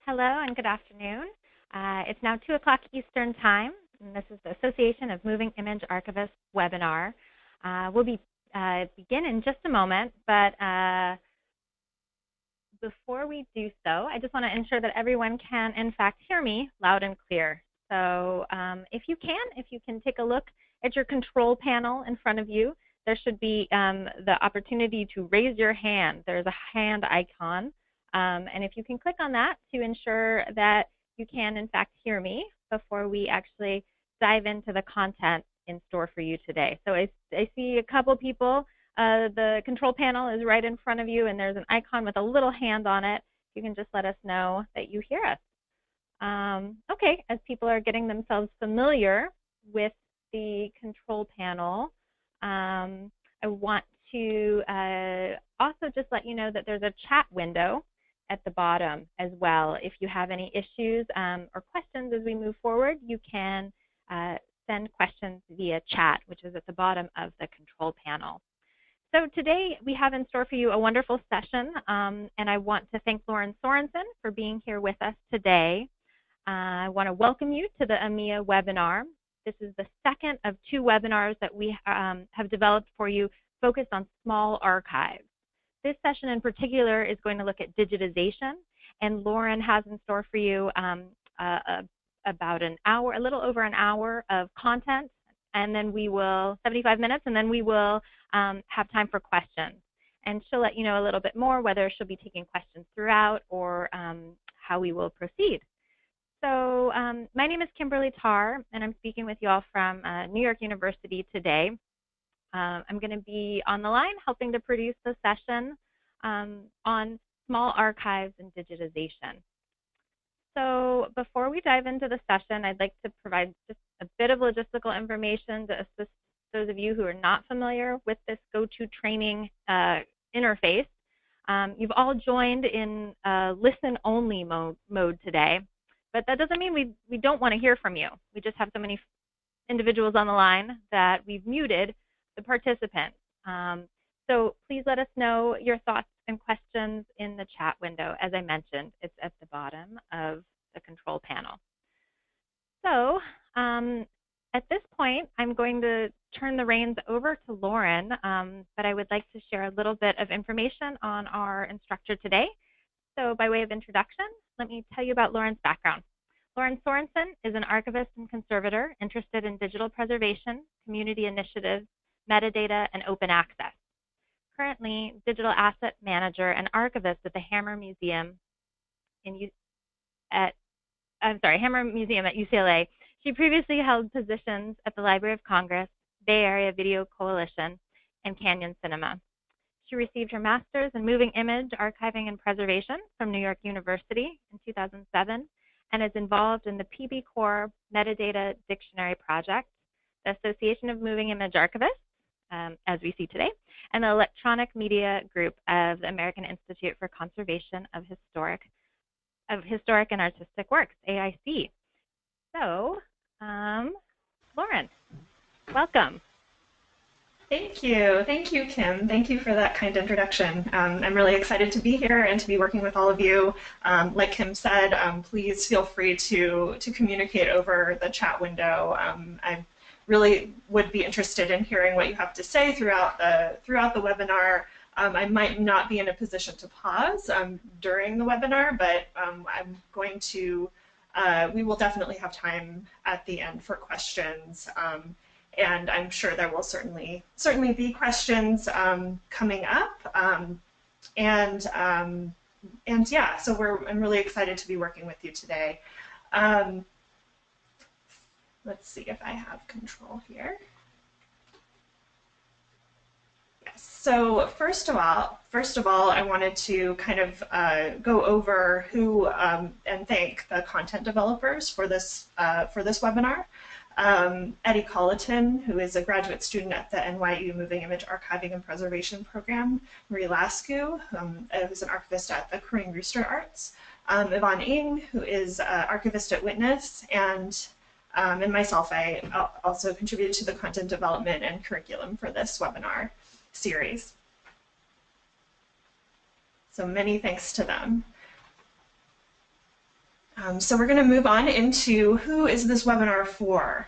Hello and good afternoon. It's now 2 o'clock Eastern Time, and this is the Association of Moving Image Archivists webinar. We'll begin in just a moment, but before we do so, I just want to ensure that everyone can, in fact, hear me loud and clear. So if you can take a look at your control panel in front of you, there should be the opportunity to raise your hand. There's a hand icon. And if you can click on that to ensure that you can, in fact, hear me before we actually dive into the content in store for you today. So I see a couple people. The control panel is right in front of you, and there's an icon with a little hand on it. You can just let us know that you hear us. Okay, as people are getting themselves familiar with the control panel, I want to also just let you know that there's a chat window at the bottom as well. If you have any issues or questions as we move forward, you can send questions via chat, which is at the bottom of the control panel. So today we have in store for you a wonderful session, and I want to thank Lauren Sorenson for being here with us today. I want to welcome you to the EMEA webinar. This is the second of 2 webinars that we have developed for you focused on small archives. This session in particular is going to look at digitization, and Lauren has in store for you about an hour, a little over an hour of content, and then we will, 75 minutes, and then we will have time for questions. And she'll let you know a little bit more whether she'll be taking questions throughout or how we will proceed. So my name is Kimberly Tarr, and I'm speaking with you all from New York University today. I'm going to be on the line helping to produce the session on small archives and digitization. So before we dive into the session, I'd like to provide just a bit of logistical information to assist those of you who are not familiar with this GoToTraining interface. You've all joined in listen-only mode today, but that doesn't mean we don't want to hear from you. We just have so many individuals on the line that we've muted the participants. So please let us know your thoughts and questions in the chat window. As I mentioned, it's at the bottom of the control panel. So at this point, I'm going to turn the reins over to Lauren, but I would like to share a little bit of information on our instructor today. So by way of introduction, let me tell you about Lauren's background. Lauren Sorenson is an archivist and conservator interested in digital preservation, community initiatives, metadata, and open access. Currently, digital asset manager and archivist at the Hammer Museum at UCLA. She previously held positions at the Library of Congress, Bay Area Video Coalition, and Canyon Cinema. She received her master's in moving image archiving and preservation from New York University in 2007 and is involved in the PB Core Metadata Dictionary Project, the Association of Moving Image Archivists, as we see today, and the Electronic Media Group of the American Institute for Conservation of Historic and Artistic Works, AIC. So, Lauren, welcome. Thank you, Kim. Thank you for that kind introduction. I'm really excited to be here and to be working with all of you. Like Kim said, please feel free to communicate over the chat window. I really would be interested in hearing what you have to say throughout the webinar. I might not be in a position to pause during the webinar, but I'm going to. We will definitely have time at the end for questions. And I'm sure there will certainly be questions coming up, and yeah, so I'm really excited to be working with you today. Let's see if I have control here. Yes. So first of all, I wanted to kind of go over who and thank the content developers for this webinar. Eddie Colleton, who is a graduate student at the NYU Moving Image Archiving and Preservation Program, Marie Lascu, who's an archivist at the Crowing Rooster Arts, Yvonne Ng, who is archivist at Witness, and myself. I also contributed to the content development and curriculum for this webinar series. So many thanks to them. So we're going to move on into who is this webinar for.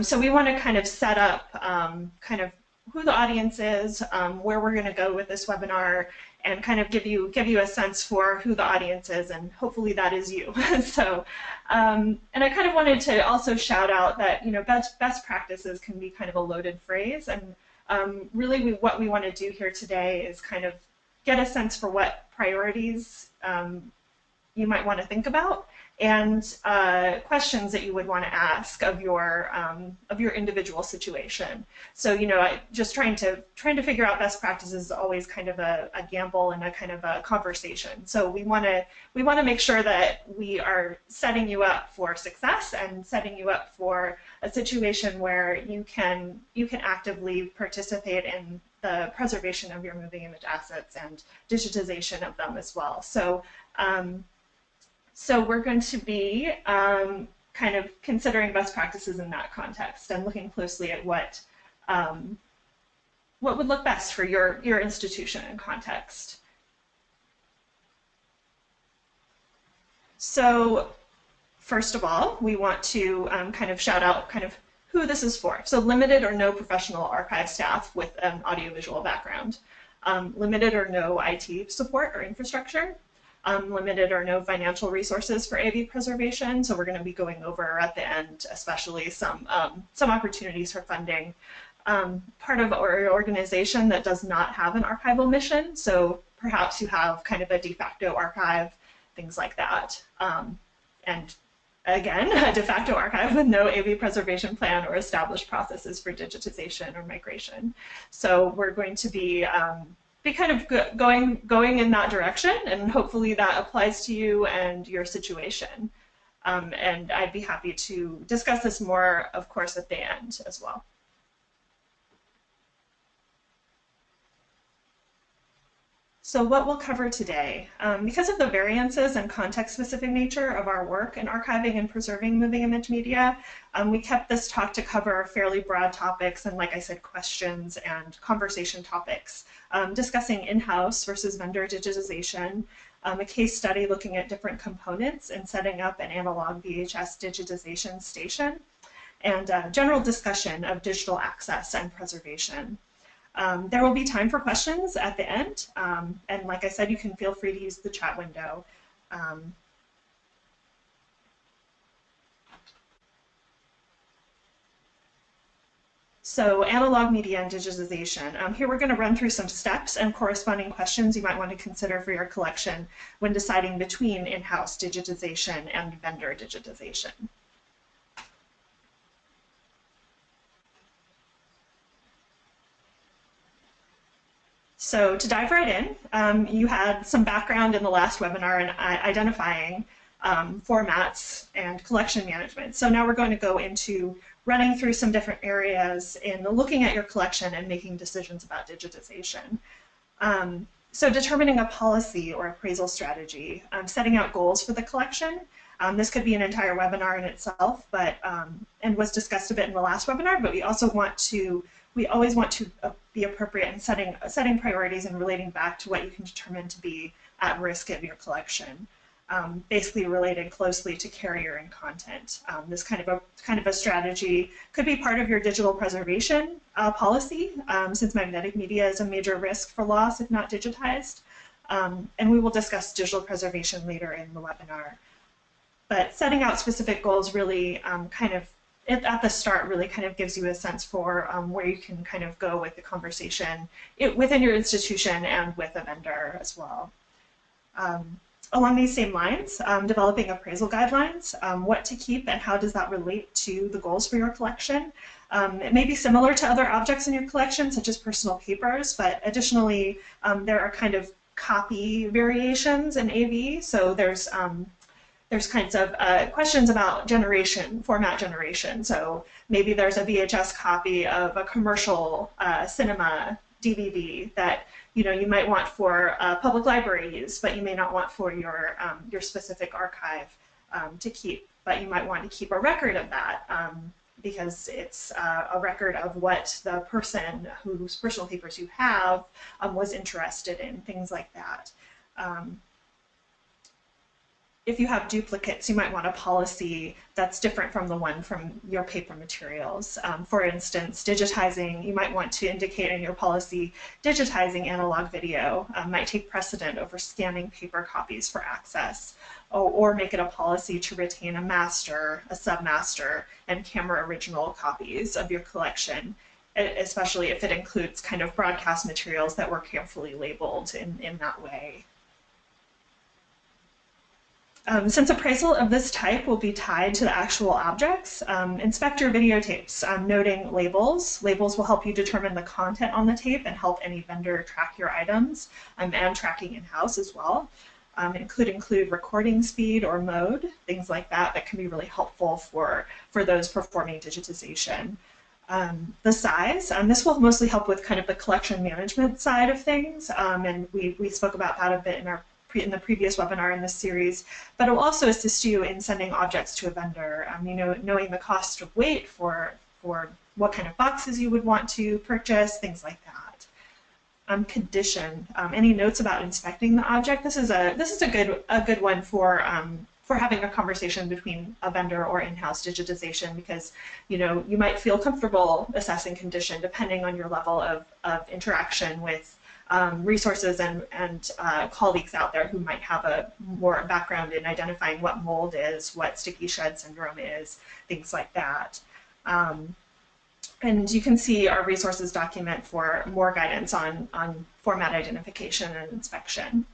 So we want to kind of set up kind of who the audience is, where we're going to go with this webinar, and kind of give you a sense for who the audience is, and hopefully that is you. So, and I kind of wanted to also shout out that best practices can be kind of a loaded phrase, and really what we want to do here today is kind of get a sense for what priorities you might want to think about, and questions that you would want to ask of your individual situation. So just trying to figure out best practices is always kind of a gamble and a kind of a conversation. So we want to make sure that we are setting you up for success and setting you up for a situation where you can actively participate in the preservation of your moving image assets and digitization of them as well. So we're going to be kind of considering best practices in that context and looking closely at what would look best for your institution and context. So first of all, we want to kind of shout out kind of who this is for. So limited or no professional archive staff with an audiovisual background, limited or no IT support or infrastructure, limited or no financial resources for AV preservation. So we're going to be going over at the end, especially some opportunities for funding. Part of our organization that does not have an archival mission. So perhaps you have kind of a de facto archive, things like that. And again, a de facto archive with no AV preservation plan or established processes for digitization or migration. So we're going to be kind of going in that direction, and hopefully that applies to you and your situation. And I'd be happy to discuss this more, of course, at the end as well. So what we'll cover today, because of the variances and context-specific nature of our work in archiving and preserving moving image media, we kept this talk to cover fairly broad topics and, like I said, questions and conversation topics, discussing in-house versus vendor digitization, a case study looking at different components and setting up an analog VHS digitization station, and a general discussion of digital access and preservation. There will be time for questions at the end, and like I said, you can feel free to use the chat window. So analog media and digitization. Here we're going to run through some steps and corresponding questions you might want to consider for your collection when deciding between in-house digitization and vendor digitization. So to dive right in, you had some background in the last webinar in identifying formats and collection management. So now we're going to go into running through some different areas in looking at your collection and making decisions about digitization. So determining a policy or appraisal strategy, setting out goals for the collection. This could be an entire webinar in itself, but and was discussed a bit in the last webinar, but we always want to be appropriate in setting priorities and relating back to what you can determine to be at risk of your collection, basically related closely to carrier and content. This kind of a strategy could be part of your digital preservation policy, since magnetic media is a major risk for loss if not digitized. And we will discuss digital preservation later in the webinar. But setting out specific goals really at the start really kind of gives you a sense for where you can kind of go with the conversation within your institution and with a vendor as well. Along these same lines, developing appraisal guidelines, what to keep and how does that relate to the goals for your collection. It may be similar to other objects in your collection, such as personal papers, but additionally, there are kind of copy variations in AV. So there's kinds of questions about format generation. So maybe there's a VHS copy of a commercial cinema DVD that you might want for public library use, but you may not want for your specific archive to keep. But you might want to keep a record of that because it's a record of what the person whose personal papers you have was interested in, things like that. if you have duplicates, you might want a policy that's different from the one from your paper materials. For instance, digitizing, you might want to indicate in your policy, digitizing analog video might take precedent over scanning paper copies for access, or make it a policy to retain a master, a submaster, and camera original copies of your collection, especially if it includes kind of broadcast materials that were carefully labeled in that way. Since appraisal of this type will be tied to the actual objects, inspect your videotapes, noting labels. Labels will help you determine the content on the tape and help any vendor track your items, and tracking in-house as well. It could include recording speed or mode, things like that can be really helpful for those performing digitization. The size, this will mostly help with kind of the collection management side of things, and we spoke about that a bit in the previous webinar in this series, but it will also assist you in sending objects to a vendor, knowing the cost of weight for what kind of boxes you would want to purchase, things like that. Condition, any notes about inspecting the object? This is a good one for having a conversation between a vendor or in-house digitization, because you might feel comfortable assessing condition depending on your level of interaction with resources and colleagues out there who might have a more background in identifying what mold is, what sticky shed syndrome is, things like that. And you can see our resources document for more guidance on format identification and inspection.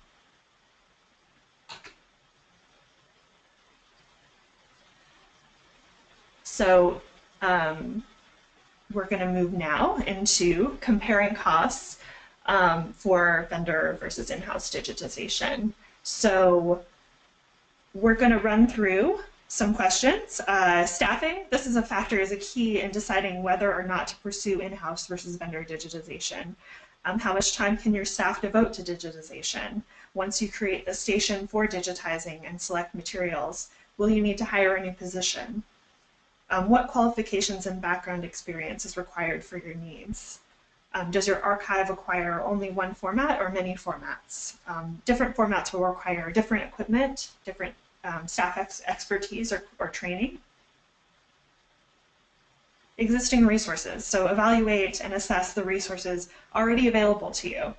So we're going to move now into comparing costs for vendor versus in-house digitization. So we're going to run through some questions. Staffing, this is a key in deciding whether or not to pursue in-house versus vendor digitization. How much time can your staff devote to digitization? Once you create the station for digitizing and select materials, will you need to hire a new position? What qualifications and background experience is required for your needs? Does your archive require only one format or many formats? Different formats will require different equipment, different staff expertise or training. Existing resources. So evaluate and assess the resources already available to you.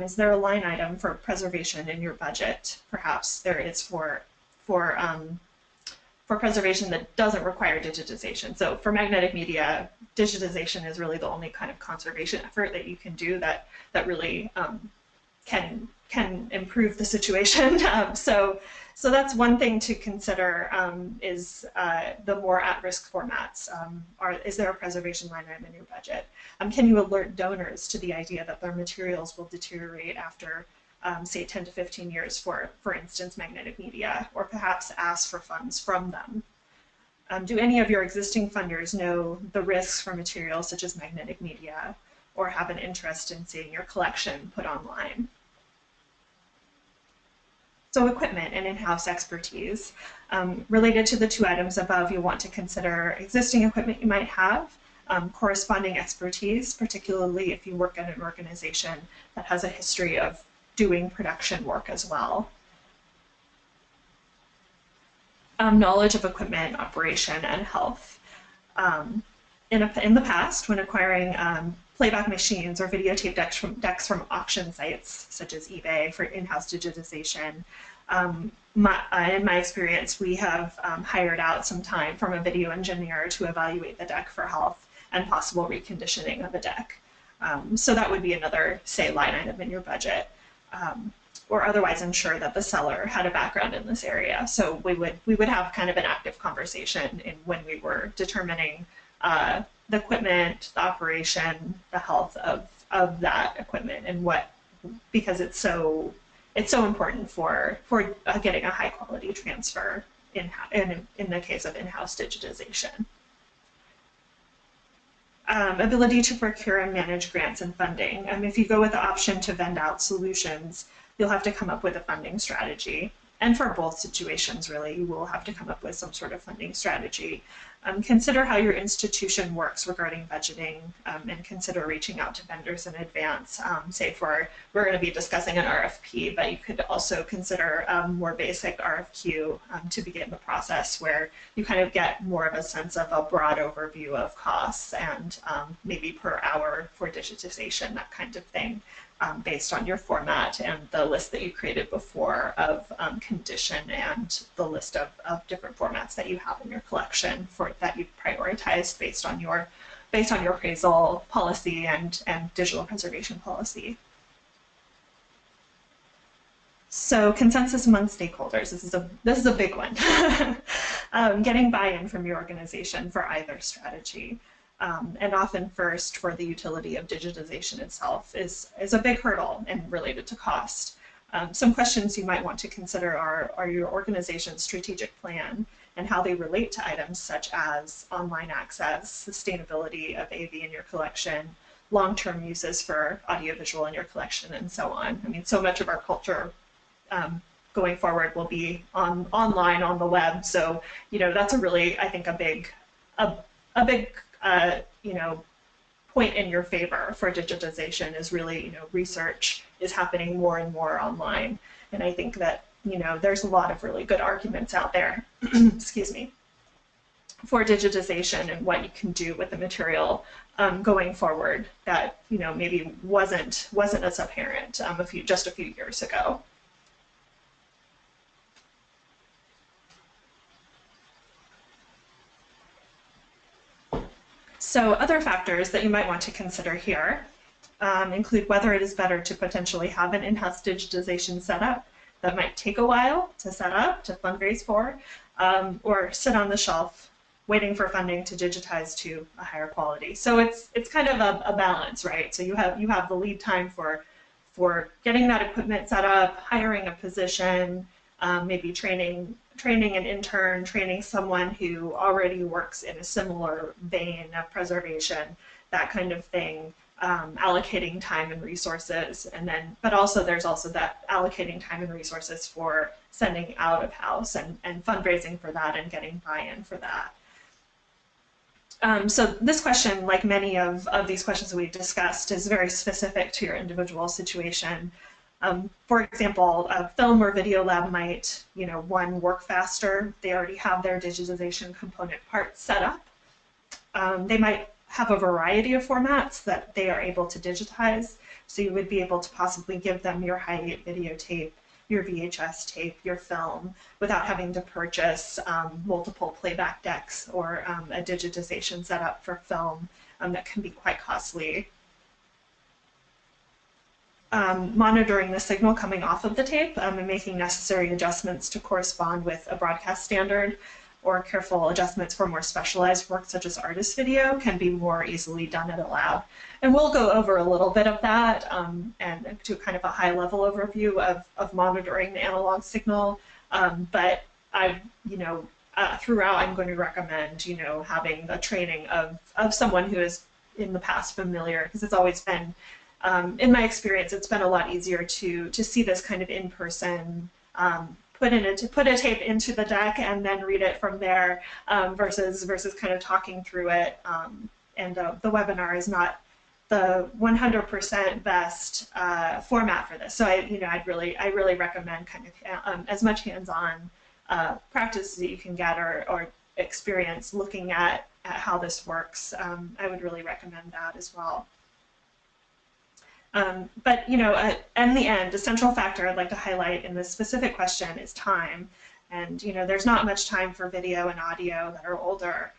Is there a line item for preservation in your budget? Perhaps there is for preservation that doesn't require digitization. So for magnetic media, digitization is really the only kind of conservation effort that you can do that really can improve the situation. So that's one thing to consider, is the more at-risk formats. Is there a preservation line item in your budget? Can you alert donors to the idea that their materials will deteriorate after, say, 10 to 15 years for instance, magnetic media, or perhaps ask for funds from them? Do any of your existing funders know the risks for materials such as magnetic media, or have an interest in seeing your collection put online? So equipment and in-house expertise. Related to the two items above, you'll want to consider existing equipment you might have, corresponding expertise, particularly if you work at an organization that has a history of doing production work as well. Knowledge of equipment, operation, and health. In the past, when acquiring playback machines or videotape decks from auction sites such as eBay for in-house digitization, in my experience, we have hired out some time from a video engineer to evaluate the deck for health and possible reconditioning of the deck. So that would be another, say, line item in your budget. Or otherwise ensure that the seller had a background in this area. So we would have kind of an active conversation when we were determining the equipment, the operation, the health of that equipment, and because it's so important for getting a high quality transfer in the case of in-house digitization. Ability to procure and manage grants and funding. If you go with the option to vend out solutions, you'll have to come up with a funding strategy. And for both situations, really, you will have to come up with some sort of funding strategy. Consider how your institution works regarding budgeting, and consider reaching out to vendors in advance. Say we're going to be discussing an RFP, but you could also consider more basic RFQ to begin the process, where you kind of get more of a sense of a broad overview of costs and maybe per hour for digitization, that kind of thing. Based on your format and the list that you created before of condition and the list of different formats that you have in your collection that you've prioritized based on your appraisal policy and digital preservation policy. So consensus among stakeholders, this is a big one. Getting buy-in from your organization for either strategy. And often first for the utility of digitization itself is a big hurdle and related to cost. Some questions you might want to consider are your organization's strategic plan and how they relate to items such as online access, sustainability of AV in your collection, long-term uses for audiovisual in your collection, and so on. I mean, so much of our culture going forward will be online on the web. So, that's a really, I think, a big point in your favor for digitization is really, research is happening more and more online. And I think that, there's a lot of really good arguments out there, excuse me, for digitization and what you can do with the material going forward that, maybe wasn't as apparent just a few years ago. So other factors that you might want to consider here include whether it is better to potentially have an in-house digitization setup that might take a while to set up, to fundraise for, or sit on the shelf waiting for funding to digitize to a higher quality. So it's kind of a balance, right? So you have the lead time for getting that equipment set up, hiring a position, maybe training an intern, training someone who already works in a similar vein of preservation, that kind of thing, allocating time and resources, but also there's also that allocating time and resources for sending out of house and fundraising for that and getting buy-in for that. So this question, like many of these questions that we've discussed, is very specific to your individual situation. For example, a film or video lab might, one, work faster. They already have their digitization component parts set up. They might have a variety of formats that they are able to digitize. So you would be able to possibly give them your high videotape, your VHS tape, your film, without having to purchase multiple playback decks or a digitization setup for film that can be quite costly. Monitoring the signal coming off of the tape and making necessary adjustments to correspond with a broadcast standard, or careful adjustments for more specialized work such as artist video can be more easily done at a lab. And we'll go over a little bit of that and do kind of a high level overview of monitoring the analog signal. But throughout I'm going to recommend, having the training of someone who is in the past familiar, because it's always been, in my experience, it's been a lot easier to see this kind of in-person, put a tape into the deck and then read it from there, versus kind of talking through it. And the webinar is not the 100% best format for this. So I really recommend kind of as much hands-on practice that you can get or experience looking at how this works. I would really recommend that as well. But in the end, a central factor I'd like to highlight in this specific question is time. And there's not much time for video and audio that are older.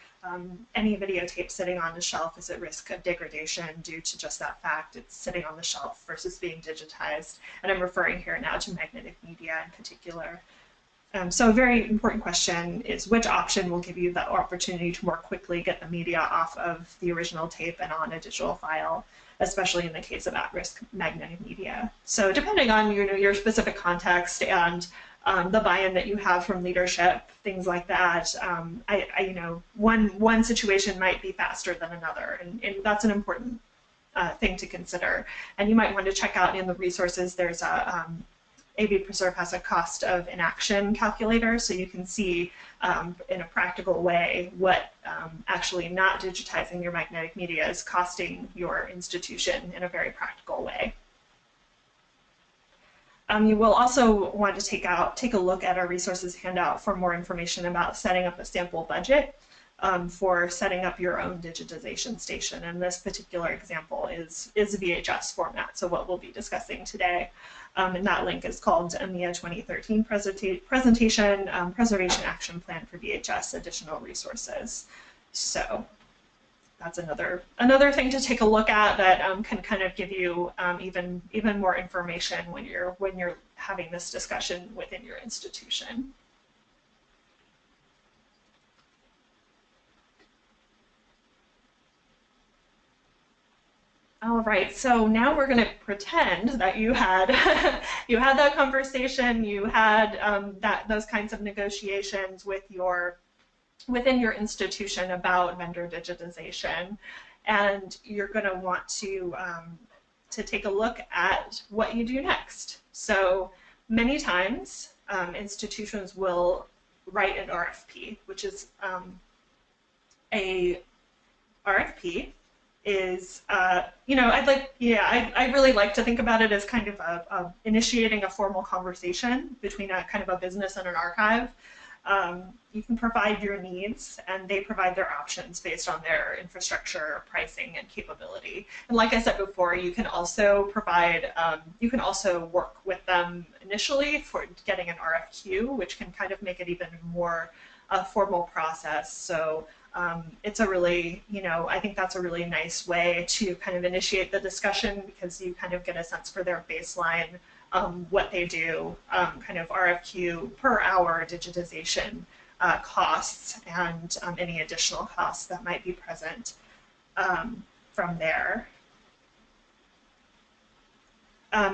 Any videotape sitting on the shelf is at risk of degradation due to just that fact. It's sitting on the shelf versus being digitized. And I'm referring here now to magnetic media in particular. So a very important question is, which option will give you the opportunity to more quickly get the media off of the original tape and on a digital file, especially in the case of at-risk magnetic media. So depending on your specific context and the buy-in that you have from leadership, things like that, one situation might be faster than another, and that's an important thing to consider. And you might want to check out in the resources, there's a AV Preserve has a cost of inaction calculator, so you can see in a practical way what actually not digitizing your magnetic media is costing your institution in a very practical way. You will also want to take a look at our resources handout for more information about setting up a sample budget for setting up your own digitization station. And this particular example is VHS format, so what we'll be discussing today. And that link is called EMEA 2013 Presentation Preservation Action Plan for VHS Additional Resources. So that's another thing to take a look at that can kind of give you even more information when you're having this discussion within your institution. All right, so now we're going to pretend that you had you had that conversation, you had those kinds of negotiations within your institution about vendor digitization, and you're going to want to take a look at what you do next. So many times institutions will write an RFP, which is a RFP is, I really like to think about it as kind of initiating a formal conversation between a kind of a business and an archive. You can provide your needs, and they provide their options based on their infrastructure, pricing, and capability. And like I said before, you can also provide, you can also work with them initially for getting an RFQ, which can kind of make it even more formal process. So it's a really, I think that's a really nice way to kind of initiate the discussion, because you kind of get a sense for their baseline, what they do, kind of RFQ per hour digitization costs, and any additional costs that might be present from there.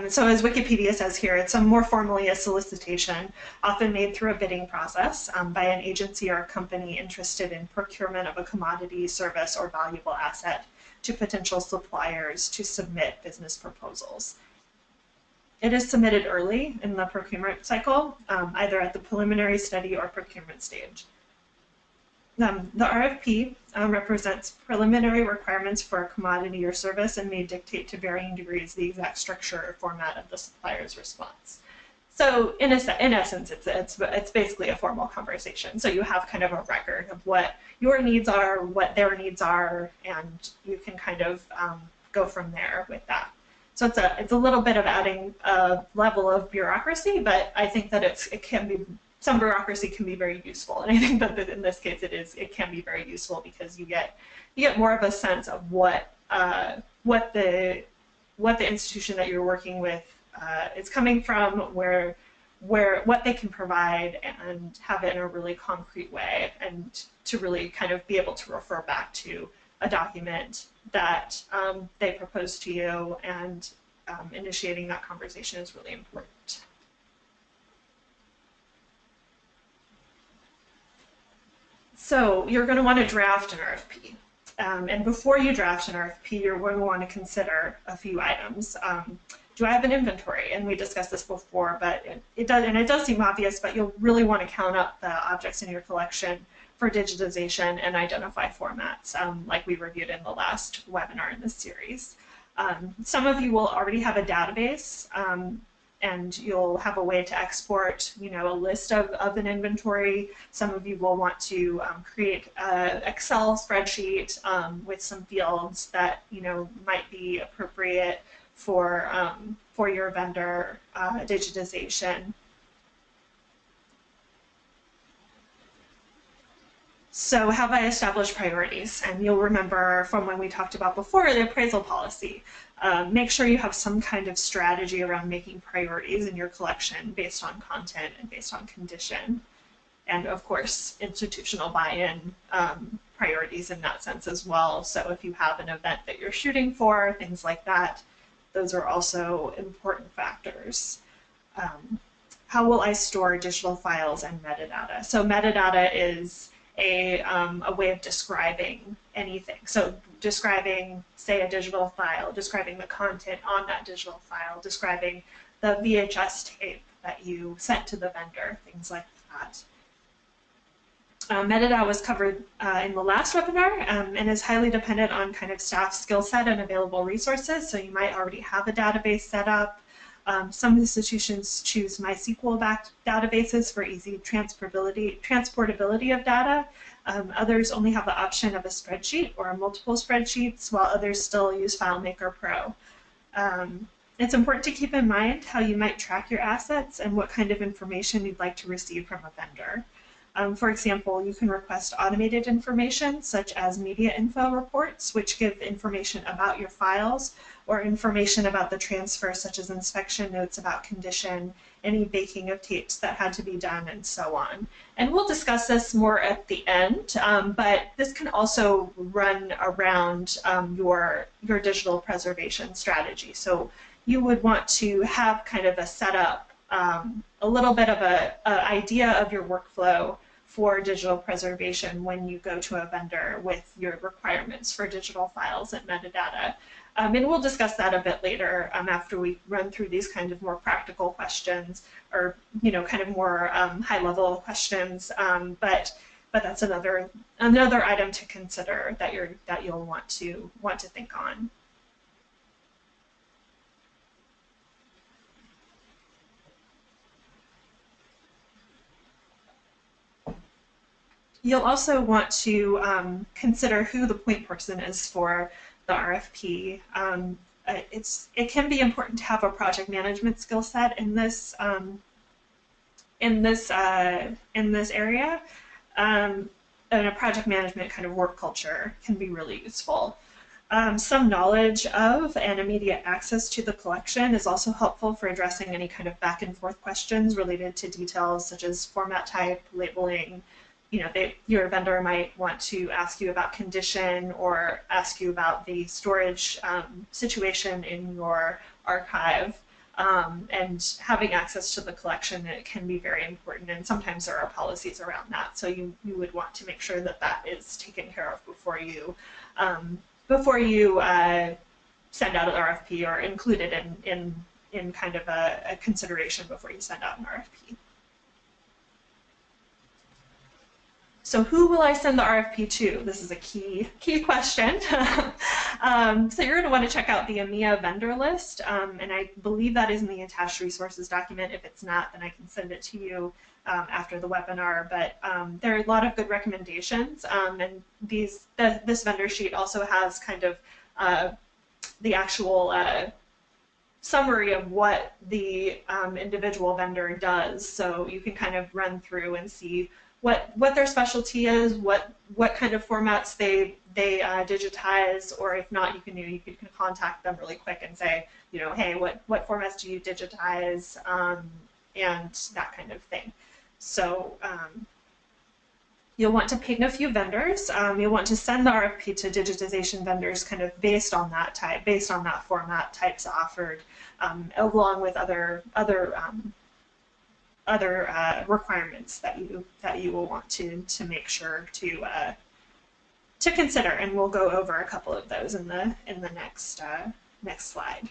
So as Wikipedia says here, it's more formally a solicitation, often made through a bidding process by an agency or a company interested in procurement of a commodity, service, or valuable asset to potential suppliers to submit business proposals. It is submitted early in the procurement cycle, either at the preliminary study or procurement stage. The RFP represents preliminary requirements for a commodity or service and may dictate to varying degrees the exact structure or format of the supplier's response. So in essence, it's basically a formal conversation. So you have kind of a record of what your needs are, what their needs are, and you can kind of go from there with that. So it's a little bit of adding a level of bureaucracy, but I think that some bureaucracy can be very useful, and I think that in this case it can be very useful, because you get more of a sense of what the institution that you're working with is coming from, what they can provide, and have it in a really concrete way, and to really kind of be able to refer back to a document that they propose to you, and initiating that conversation is really important. So you're going to want to draft an RFP. And before you draft an RFP, you're going to want to consider a few items. Do I have an inventory? And we discussed this before, but it does seem obvious, but you'll really want to count up the objects in your collection for digitization and identify formats, like we reviewed in the last webinar in this series. Some of you will already have a database, and you'll have a way to export, a list of an inventory. Some of you will want to create an Excel spreadsheet with some fields that might be appropriate for your vendor digitization. So have I established priorities? And you'll remember from when we talked about before, the appraisal policy. Make sure you have some kind of strategy around making priorities in your collection based on content and based on condition. And of course, institutional buy-in priorities in that sense as well. So if you have an event that you're shooting for, things like that, those are also important factors. How will I store digital files and metadata? So metadata is a way of describing anything. So describing, say, a digital file, describing the content on that digital file, describing the VHS tape that you sent to the vendor, things like that. Metadata was covered in the last webinar and is highly dependent on kind of staff skill set and available resources. So you might already have a database set up. Some institutions choose MySQL-backed databases for easy transportability of data. Others only have the option of a spreadsheet or multiple spreadsheets, while others still use FileMaker Pro. It's important to keep in mind how you might track your assets and what kind of information you'd like to receive from a vendor. For example, you can request automated information such as media info reports, which give information about your files, or information about the transfer such as inspection notes about condition, any baking of tapes that had to be done, and so on. And we'll discuss this more at the end, but this can also run around your digital preservation strategy. So you would want to have kind of a setup, a little bit of an idea of your workflow for digital preservation when you go to a vendor with your requirements for digital files and metadata. And we'll discuss that a bit later after we run through these kind of more practical questions, or kind of more high-level questions. But that's another item to consider that you'll want to think on. You'll also want to consider who the point person is for the RFP. It can be important to have a project management skill set in this area, and a project management kind of work culture can be really useful. Some knowledge of and immediate access to the collection is also helpful for addressing any kind of back and forth questions related to details such as format type, labeling. Your vendor might want to ask you about condition or ask you about the storage situation in your archive. And having access to the collection, it can be very important, and sometimes there are policies around that. So you would want to make sure that that is taken care of before you send out an RFP, or include it in kind of a consideration before you send out an RFP. So who will I send the RFP to? This is a key question. So you're going to want to check out the EMEA vendor list, and I believe that is in the attached resources document. If it's not, then I can send it to you after the webinar. But there are a lot of good recommendations, and this vendor sheet also has kind of the actual summary of what the individual vendor does. So you can kind of run through and see what their specialty is, what kind of formats they digitize, or if not, you can contact them really quick and say, hey, what formats do you digitize, and that kind of thing. So you'll want to ping a few vendors. You'll want to send the RFP to digitization vendors kind of based on that format types offered, along with other requirements that you will want to make sure to consider, and we'll go over a couple of those in the next slide.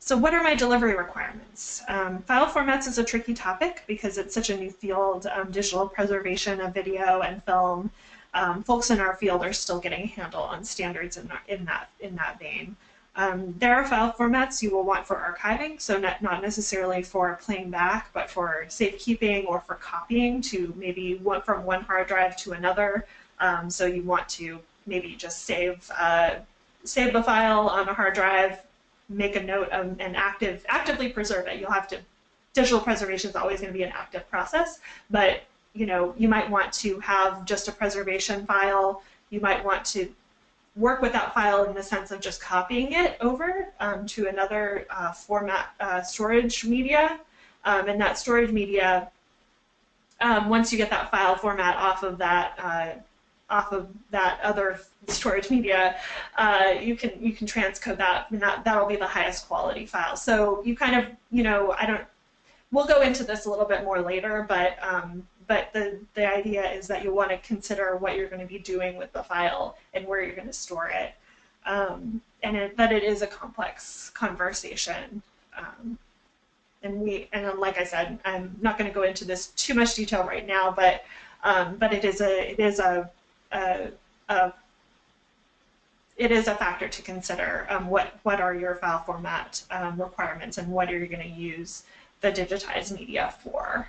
So what are my delivery requirements? File formats is a tricky topic because it's such a new field. Digital preservation of video and film. Folks in our field are still getting a handle on standards in that vein. There are file formats you will want for archiving, so not necessarily for playing back, but for safekeeping or for copying to maybe from one hard drive to another. So you want to maybe just save the file on a hard drive, make a note and actively preserve it. Digital preservation is always going to be an active process, but you might want to have just a preservation file. You might want to work with that file in the sense of just copying it over to another format, storage media, and that storage media, once you get that file format off of that other storage media, you can transcode that, and that'll be the highest quality file. So you kind of, we'll go into this a little bit more later, but the idea is that you want to consider what you're going to be doing with the file and where you're going to store it, and that it is a complex conversation. and like I said, I'm not going to go into this too much detail right now, but it is a, a it is a factor to consider. What are your file format requirements, and what are you going to use the digitized media for?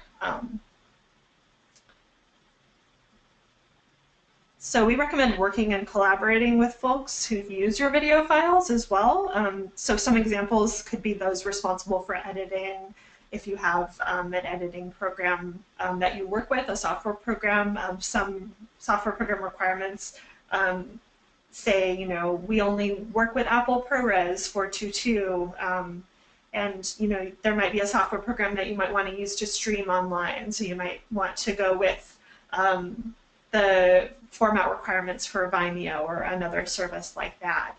So we recommend working and collaborating with folks who've used your video files as well. So some examples could be those responsible for editing. If you have an editing program that you work with, a software program, some software program requirements say, you know, we only work with Apple ProRes for 2.2, and you know, there might be a software program that you might want to use to stream online, so you might want to go with the format requirements for Vimeo or another service like that.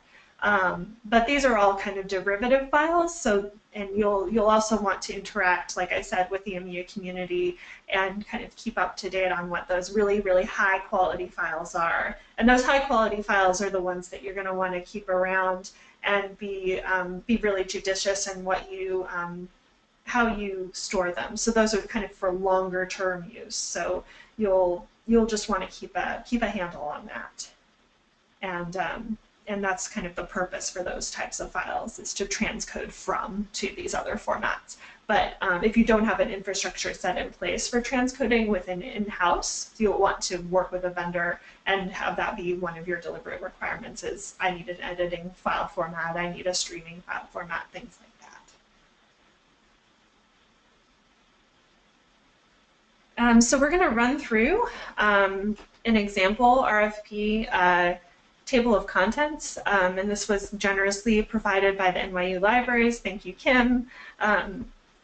But these are all kind of derivative files, so and you'll also want to interact, like I said, with the EMEA community and kind of keep up to date on what those really, really high quality files are. And those high quality files are the ones that you're going to want to keep around and be really judicious in what you how you store them. So those are kind of for longer term use. So you'll just want to keep a handle on that. And that's kind of the purpose for those types of files, is to transcode from to these other formats. But if you don't have an infrastructure set in place for transcoding within in-house, you'll want to work with a vendor and have that be one of your deliberate requirements, is I need an editing file format, I need a streaming file format, things like that. So we're going to run through an example RFP table of contents, and this was generously provided by the NYU Libraries. Thank you, Kim.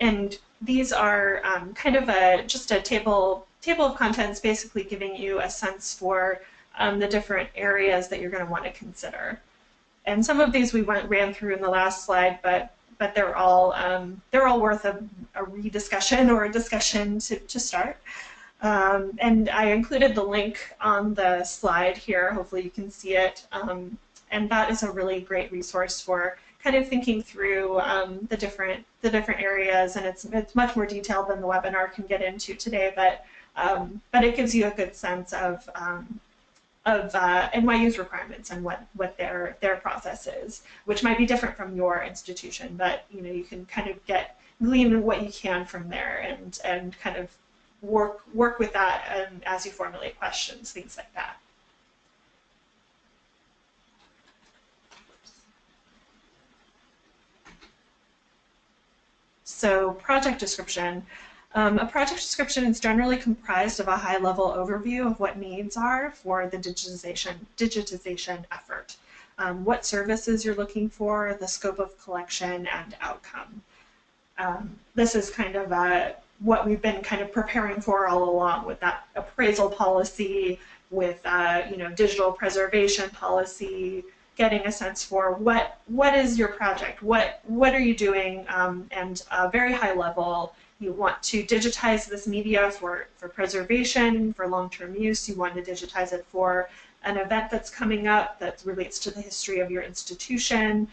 And these are kind of just a table of contents, basically giving you a sense for the different areas that you're going to want to consider. And some of these we ran through in the last slide, but they're all worth a rediscussion or a discussion to start. And I included the link on the slide here. Hopefully you can see it. And that is a really great resource for kind of thinking through the different areas. And it's much more detailed than the webinar can get into today, but it gives you a good sense of NYU's requirements and what their process is, which might be different from your institution, but you know, you can kind of glean what you can from there and kind of work with that as you formulate questions, things like that. So project description. A project description is generally comprised of a high-level overview of what needs are for the digitization effort, what services you're looking for, the scope of collection, and outcome. This is kind of what we've been kind of preparing for all along, with that appraisal policy, with you know, digital preservation policy, getting a sense for what is your project, what are you doing, and very high level. You want to digitize this media for preservation, for long-term use. You want to digitize it for an event that's coming up that relates to the history of your institution.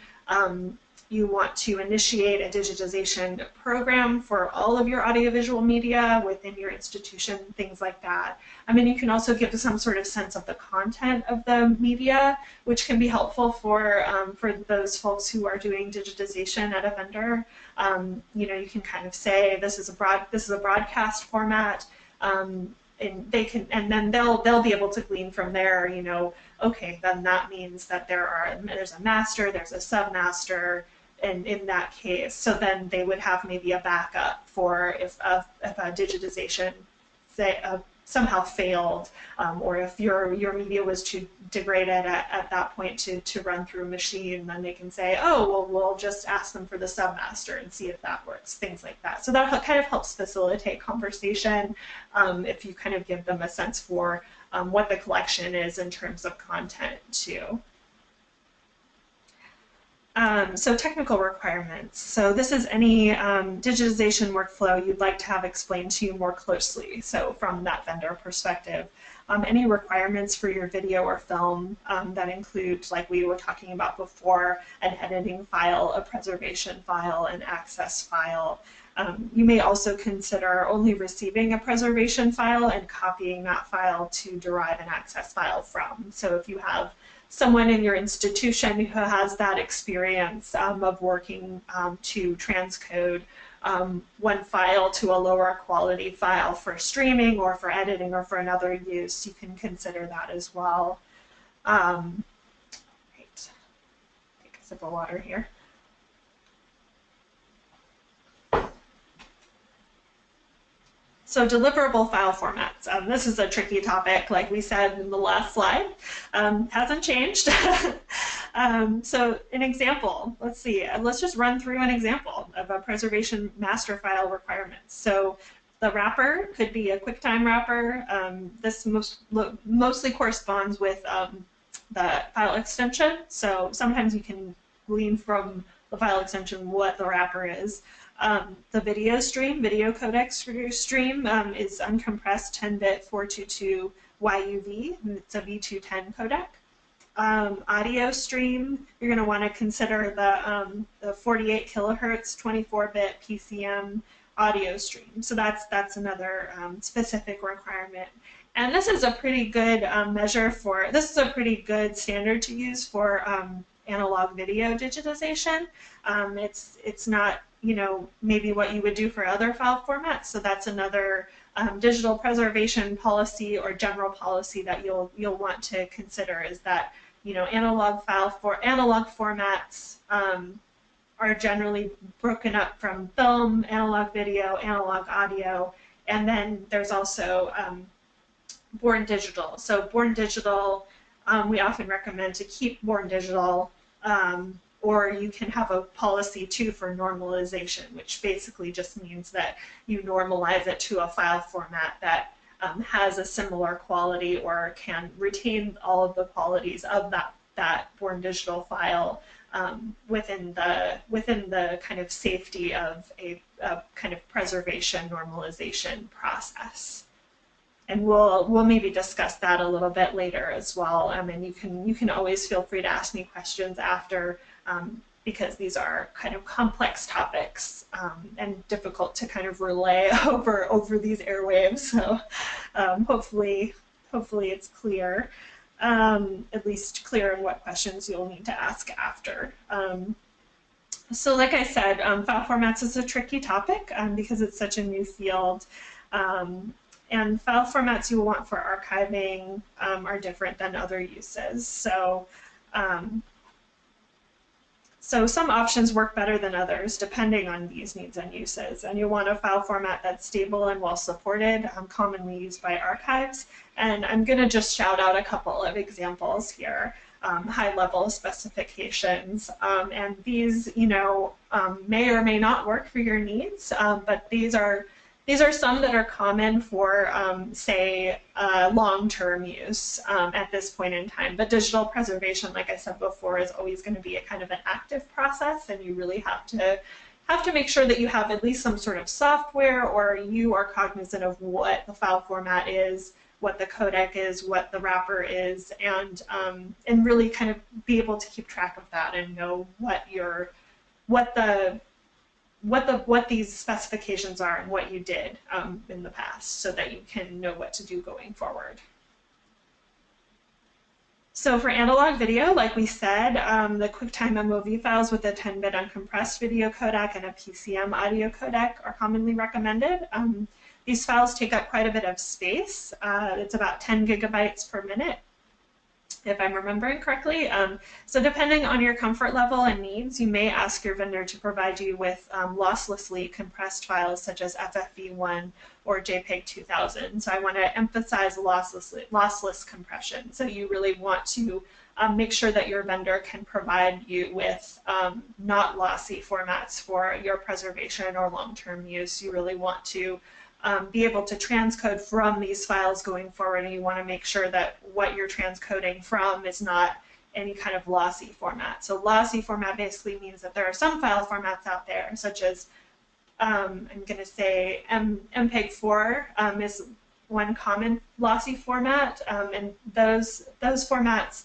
You want to initiate a digitization program for all of your audiovisual media within your institution, things like that. I mean, you can also give some sort of sense of the content of the media, which can be helpful for those folks who are doing digitization at a vendor. You know, you can kind of say this is a broadcast format, and then they'll be able to glean from there. You know, okay, then that means that there's a master, there's a submaster. And in that case, so then they would have maybe a backup for if a digitization somehow failed, or if your media was too degraded at that point to run through a machine, then they can say, oh, well, we'll just ask them for the submaster and see if that works, things like that. So that kind of helps facilitate conversation if you kind of give them a sense for what the collection is in terms of content too. So technical requirements. So this is any digitization workflow you'd like to have explained to you more closely. So from that vendor perspective, any requirements for your video or film that include, like we were talking about before, an editing file, a preservation file, an access file. You may also consider only receiving a preservation file and copying that file to derive an access file from. So if you have someone in your institution who has that experience of working to transcode one file to a lower quality file for streaming or for editing or for another use, you can consider that as well. Right. Take a sip of water here. So deliverable file formats. This is a tricky topic, like we said in the last slide. Hasn't changed. So an example, let's see, let's just run through an example of a preservation master file requirements. So the wrapper could be a QuickTime wrapper. This mostly corresponds with the file extension. So sometimes you can glean from the file extension what the wrapper is. The video stream, video codec stream is uncompressed 10-bit 422 YUV. It's a V210 codec. Audio stream, you're going to want to consider the 48 kilohertz 24-bit PCM audio stream. So that's another specific requirement. And this is a pretty good measure for, this is a pretty good standard to use for analog video digitization. It's not, you know, maybe what you would do for other file formats. So that's another digital preservation policy or general policy that you'll want to consider, is that, you know, analog formats are generally broken up from film, analog video, analog audio, and then there's also born digital. So born digital, we often recommend to keep born digital, or you can have a policy too for normalization, which basically just means that you normalize it to a file format that has a similar quality or can retain all of the qualities of that born digital file within the kind of safety of a kind of preservation normalization process. And we'll maybe discuss that a little bit later as well. And you can always feel free to ask me questions after, because these are kind of complex topics and difficult to kind of relay over these airwaves. So hopefully it's clear, at least clear in what questions you'll need to ask after. So like I said, file formats is a tricky topic because it's such a new field. And file formats you will want for archiving are different than other uses. So, so some options work better than others depending on these needs and uses. And you want a file format that's stable and well supported, commonly used by archives. And I'm going to just shout out a couple of examples here, high-level specifications. And these, you know, may or may not work for your needs, but these are some that are common for, say, long-term use at this point in time. But digital preservation, like I said before, is always going to be a kind of an active process, and you really have to make sure that you have at least some sort of software, or you are cognizant of what the file format is, what the codec is, what the wrapper is, and really kind of be able to keep track of that and know what these specifications are and what you did in the past, so that you can know what to do going forward. So for analog video, like we said, the QuickTime MOV files with a 10-bit uncompressed video codec and a PCM audio codec are commonly recommended. These files take up quite a bit of space. It's about 10 gigabytes per minute, if I'm remembering correctly. So depending on your comfort level and needs, you may ask your vendor to provide you with losslessly compressed files such as FFV1 or JPEG 2000. So I want to emphasize lossless compression. So you really want to make sure that your vendor can provide you with not lossy formats for your preservation or long-term use. You really want to be able to transcode from these files going forward, and you want to make sure that what you're transcoding from is not any kind of lossy format. So lossy format basically means that there are some file formats out there, such as I'm going to say MPEG-4 is one common lossy format, and those formats,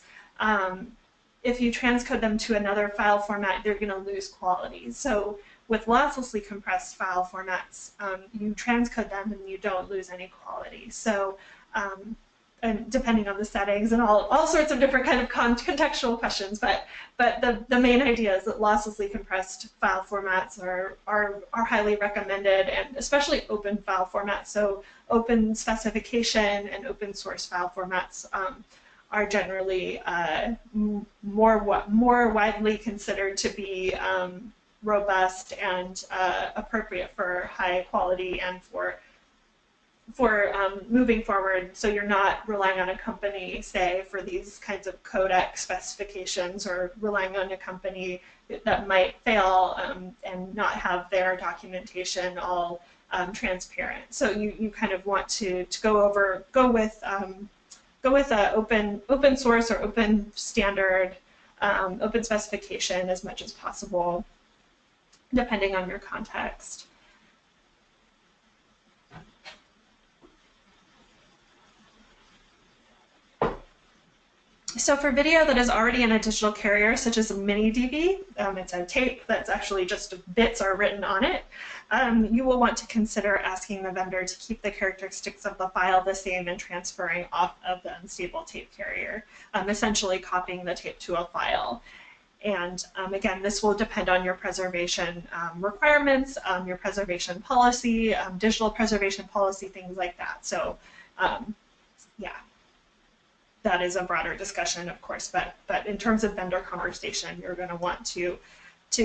if you transcode them to another file format, they're going to lose quality. So with losslessly compressed file formats, you transcode them and you don't lose any quality. So and depending on the settings and all sorts of different kind of contextual questions, but the main idea is that losslessly compressed file formats are highly recommended, and especially open file formats. So open specification and open source file formats are generally more widely considered to be robust and appropriate for high quality and for moving forward. So you're not relying on a company, say, for these kinds of codec specifications, or relying on a company that might fail and not have their documentation all transparent. So you kind of want to go with a open source or open standard, open specification as much as possible, depending on your context. So for video that is already in a digital carrier, such as a mini DV, it's a tape that's actually just bits are written on it, you will want to consider asking the vendor to keep the characteristics of the file the same and transferring off of the unstable tape carrier, essentially copying the tape to a file. And again, this will depend on your preservation requirements, your preservation policy, digital preservation policy, things like that. So yeah. That is a broader discussion, of course, but in terms of vendor conversation, you're going to want to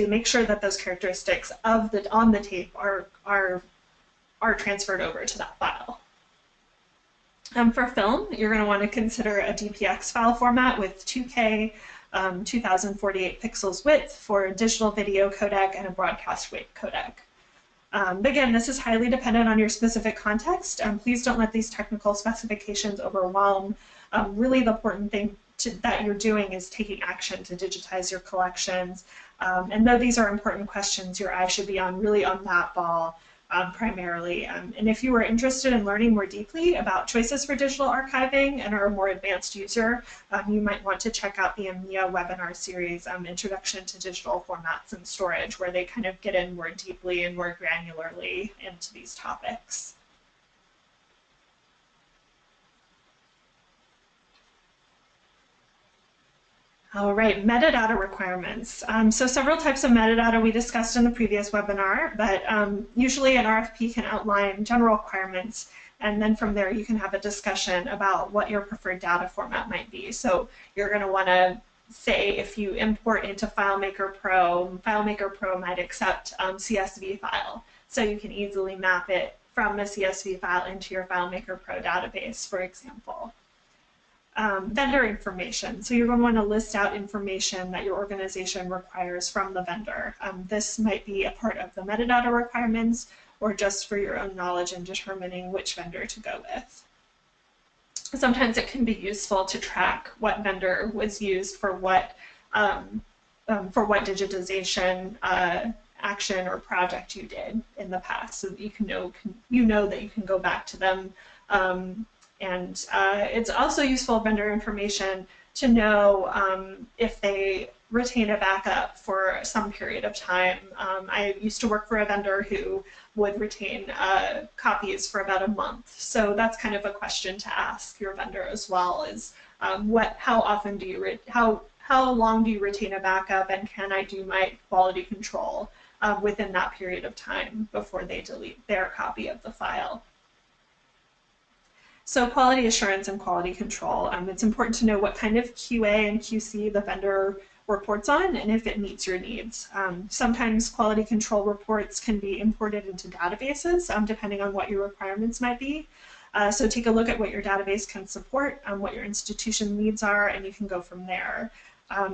make sure that those characteristics of on the tape are transferred over to that file. For film, you're going to want to consider a DPX file format with 2K 2048 pixels width for a digital video codec and a broadcast weight codec. Again, this is highly dependent on your specific context. Please don't let these technical specifications overwhelm. Really, the important thing that you're doing is taking action to digitize your collections. And though these are important questions, your eye should be really on that ball primarily. And if you are interested in learning more deeply about choices for digital archiving and are a more advanced user, you might want to check out the EMEA webinar series, Introduction to Digital Formats and Storage, where they kind of get in more deeply and more granularly into these topics. All right, metadata requirements. So several types of metadata we discussed in the previous webinar, but usually an RFP can outline general requirements, and then from there you can have a discussion about what your preferred data format might be. So you're going to want to say, if you import into FileMaker Pro might accept CSV file. So you can easily map it from a CSV file into your FileMaker Pro database, for example. Vendor information. So you're going to want to list out information that your organization requires from the vendor. This might be a part of the metadata requirements or just for your own knowledge in determining which vendor to go with. Sometimes it can be useful to track what vendor was used for what digitization action or project you did in the past, so that you know that you can go back to them. And it's also useful vendor information to know if they retain a backup for some period of time. I used to work for a vendor who would retain copies for about a month. So that's kind of a question to ask your vendor as well, is how often do you, how long do you retain a backup, and can I do my quality control within that period of time before they delete their copy of the file. So quality assurance and quality control. It's important to know what kind of QA and QC the vendor reports on and if it meets your needs. Sometimes quality control reports can be imported into databases depending on what your requirements might be. So take a look at what your database can support, what your institution needs are, and you can go from there.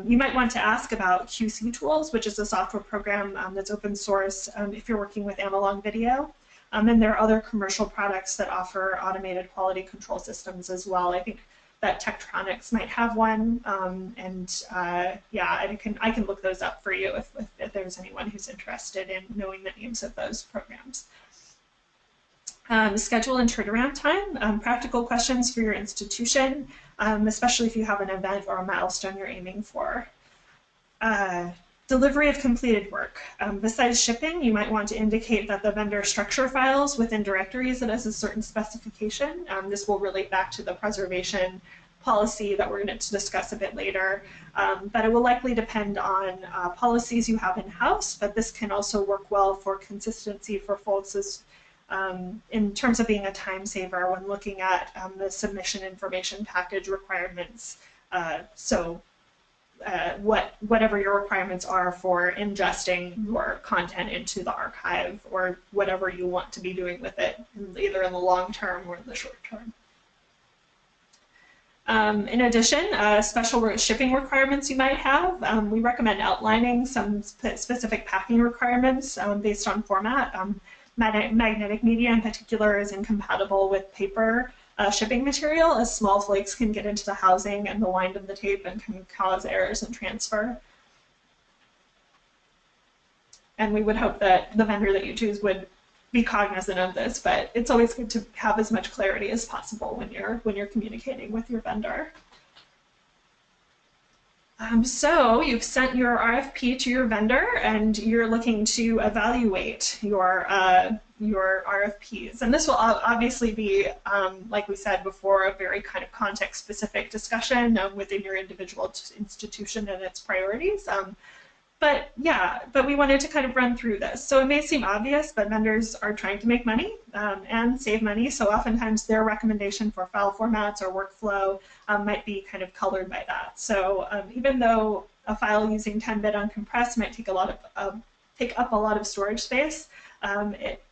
You might want to ask about QC Tools, which is a software program that's open source if you're working with analog video. And there are other commercial products that offer automated quality control systems as well. I think that Tektronix might have one, yeah, I can look those up for you if there's anyone who's interested in knowing the names of those programs. Schedule and turnaround time, practical questions for your institution, especially if you have an event or a milestone you're aiming for. Delivery of completed work. Besides shipping, you might want to indicate that the vendor structure files within directories that has a certain specification. This will relate back to the preservation policy that we're going to discuss a bit later. But it will likely depend on policies you have in-house, but this can also work well for consistency for folks as in terms of being a time saver when looking at the submission information package requirements. Whatever your requirements are for ingesting your content into the archive or whatever you want to be doing with it, either in the long term or in the short term. In addition, special shipping requirements you might have. We recommend outlining some specific packing requirements based on format. Magnetic media in particular is incompatible with paper shipping material, as small flakes can get into the housing and the wind of the tape and can cause errors in transfer. And we would hope that the vendor that you choose would be cognizant of this, but it's always good to have as much clarity as possible when you're communicating with your vendor. So you've sent your RFP to your vendor and you're looking to evaluate your RFPs. And this will obviously be, like we said before, a very kind of context-specific discussion within your individual institution and its priorities. But we wanted to kind of run through this. So it may seem obvious, but vendors are trying to make money and save money. So oftentimes their recommendation for file formats or workflow might be kind of colored by that. So even though a file using 10-bit uncompressed might take up a lot of storage space,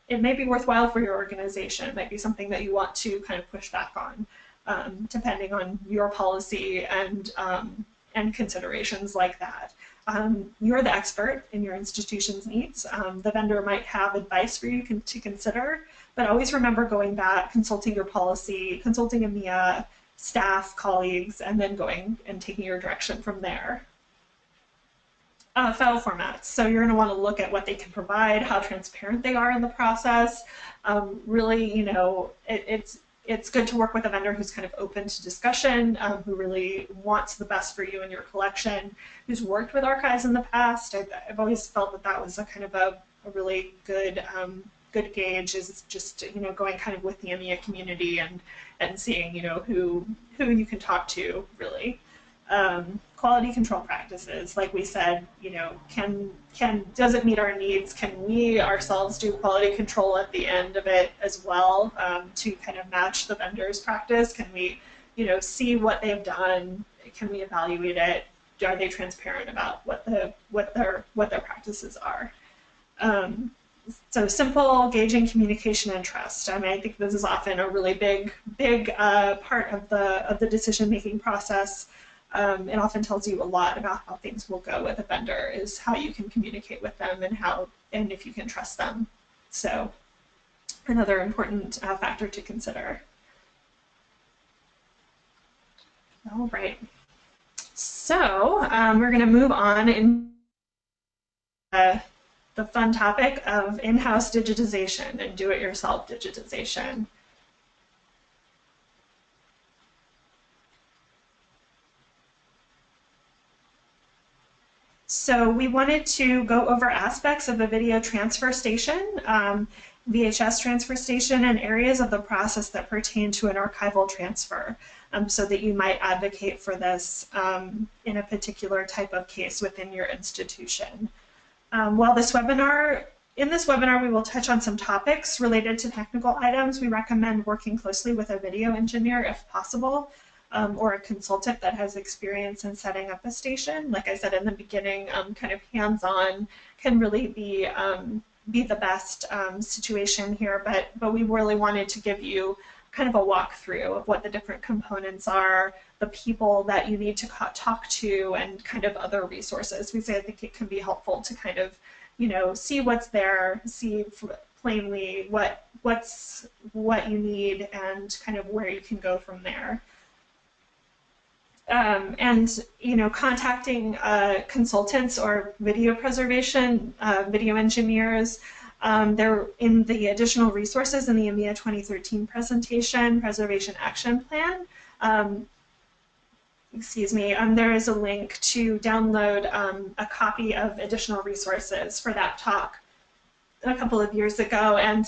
it may be worthwhile for your organization. It might be something that you want to kind of push back on, depending on your policy and considerations like that. You're the expert in your institution's needs. The vendor might have advice for you to consider, but always remember going back, consulting your policy, consulting EMEA, staff, colleagues, and then going and taking your direction from there. File formats. So you're going to want to look at what they can provide, how transparent they are in the process. Really, you know, it's good to work with a vendor who's kind of open to discussion, who really wants the best for you and your collection, who's worked with archives in the past. I've always felt that that was a kind of a really good good gauge, is just, you know, going kind of with the EMEA community and seeing, you know, who you can talk to, really. Quality control practices, like we said, you know, does it meet our needs? Can we ourselves do quality control at the end of it as well, to kind of match the vendor's practice? Can we, you know, see what they've done? Can we evaluate it? Are they transparent about what their practices are? So simple, gauging communication and trust. I mean, I think this is often a really big part of the decision-making process. It often tells you a lot about how things will go with a vendor, is how you can communicate with them and if you can trust them. So another important factor to consider. All right. So we're going to move on in the fun topic of in-house digitization and do-it-yourself digitization. So we wanted to go over aspects of the video transfer station, VHS transfer station, and areas of the process that pertain to an archival transfer, so that you might advocate for this in a particular type of case within your institution. In this webinar, we will touch on some topics related to technical items. We recommend working closely with a video engineer if possible, or a consultant that has experience in setting up a station. Like I said in the beginning, kind of hands-on can really be the best situation here, but we really wanted to give you kind of a walkthrough of what the different components are, the people that you need to talk to, and kind of other resources. We say I think it can be helpful to kind of, you know, see what's there, see plainly what you need, and kind of where you can go from there. And, you know, contacting consultants or video preservation, video engineers, They're in the additional resources in the EMEA 2013 presentation, Preservation Action Plan. There is a link to download a copy of additional resources for that talk a couple of years ago, and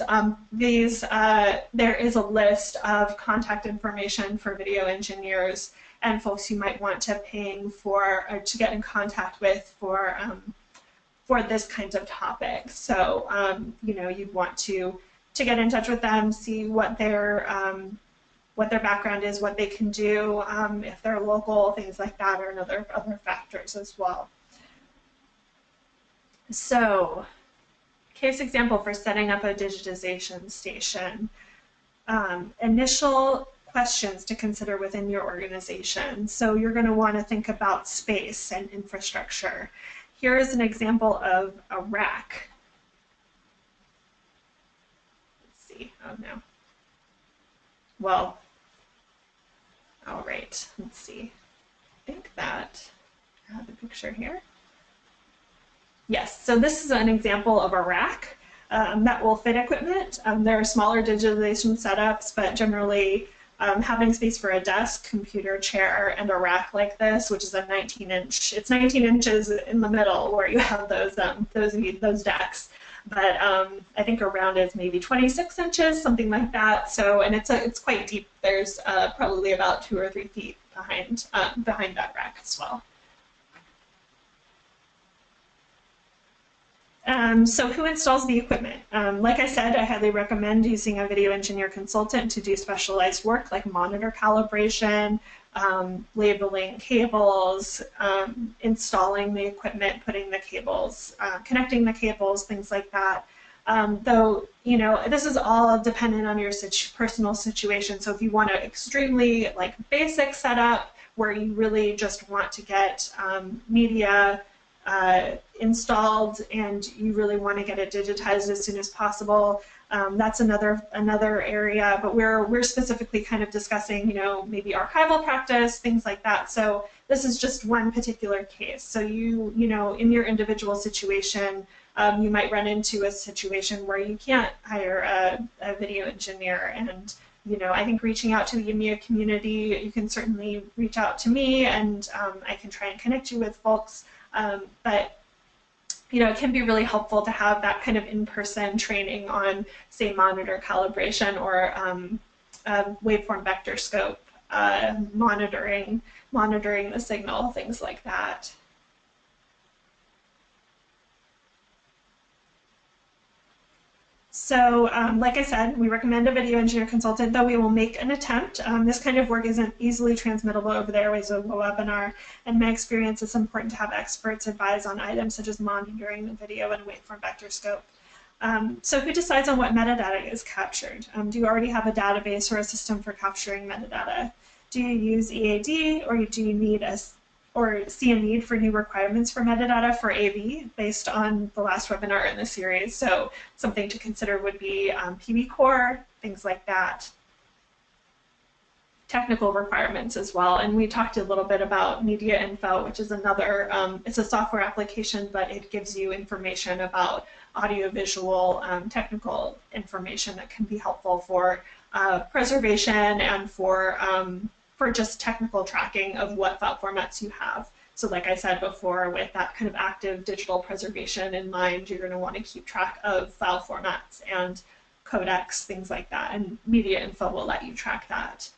there is a list of contact information for video engineers and folks you might want to ping for or to get in contact with for this kind of topic. So you'd want to get in touch with them, see what their background is, what they can do, if they're local, things like that, or other factors as well. So, case example for setting up a digitization station. Initial questions to consider within your organization. So you're going to want to think about space and infrastructure. Here is an example of a rack. Let's see. Oh no. Well, all right. Let's see. I think that I have the picture here. Yes, so this is an example of a rack that will fit equipment. There are smaller digitization setups, but generally having space for a desk, computer, chair, and a rack like this, which is a 19-inch. It's 19 inches in the middle where you have those decks. But I think around is maybe 26 inches, something like that. So, and it's quite deep. There's probably about 2 or 3 feet behind that rack as well. So who installs the equipment? Like I said, I highly recommend using a video engineer consultant to do specialized work like monitor calibration, labeling cables, installing the equipment, putting the cables, connecting the cables, things like that. Though, this is all dependent on your personal situation. So if you want an extremely basic setup where you really just want to get media installed and you really want to get it digitized as soon as possible, that's another area. But we're specifically kind of discussing, maybe archival practice, things like that. So this is just one particular case. So in your individual situation, you might run into a situation where you can't hire a video engineer. And I think reaching out to the EMEA community, you can certainly reach out to me, and I can try and connect you with folks. But it can be really helpful to have that kind of in-person training on, say, monitor calibration or waveform vector scope, monitoring the signal, things like that. So, like I said, we recommend a video engineer consultant, though we will make an attempt. This kind of work isn't easily transmittable over the airways of a webinar. In my experience, it's important to have experts advise on items such as monitoring the video and waveform vector scope. So who decides on what metadata is captured? Do you already have a database or a system for capturing metadata? Do you use EAD, or do you need see a need for new requirements for metadata for AV based on the last webinar in the series? So something to consider would be PB Core, things like that. Technical requirements as well, and we talked a little bit about Media Info, which is another, it's a software application, but it gives you information about audiovisual technical information that can be helpful for preservation and for just technical tracking of what file formats you have. So like I said before, with that kind of active digital preservation in mind, you're going to want to keep track of file formats and codecs, things like that, and Media Info will let you track that.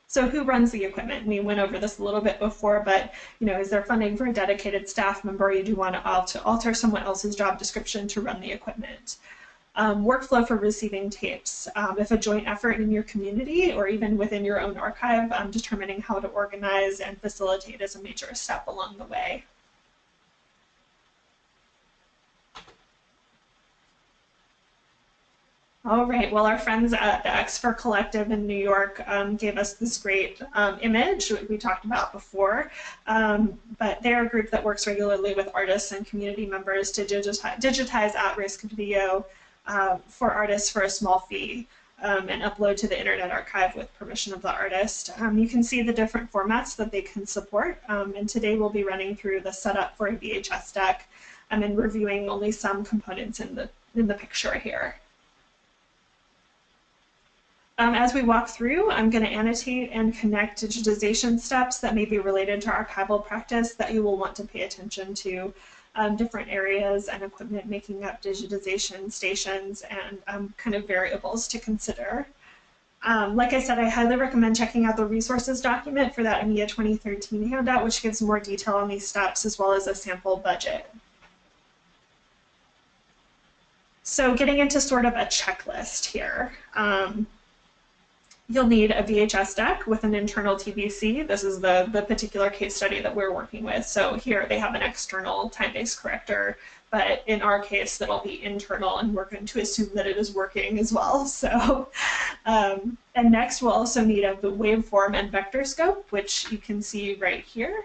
So who runs the equipment? We went over this a little bit before, but is there funding for a dedicated staff member? You do want to alter someone else's job description to run the equipment. Workflow for receiving tapes. If a joint effort in your community or even within your own archive, determining how to organize and facilitate is a major step along the way. All right, well, our friends at the X4 Collective in New York gave us this great image we talked about before, but they're a group that works regularly with artists and community members to digitize at-risk video for artists for a small fee. and upload to the Internet Archive with permission of the artist. You can see the different formats that they can support, and today we'll be running through the setup for a VHS deck and reviewing only some components in the picture here. As we walk through, I'm going to annotate and connect digitization steps that may be related to archival practice that you will want to pay attention to. Different areas and equipment making up digitization stations and kind of variables to consider. Like I said, I highly recommend checking out the resources document for that EMEA 2013 handout, which gives more detail on these steps as well as a sample budget. So getting into sort of a checklist here. You'll need a VHS deck with an internal TVC. This is the particular case study that we're working with. So here they have an external time-based corrector, but in our case, that'll be internal, and we're going to assume that it is working as well. So, and next we'll also need a waveform and vector scope, which you can see right here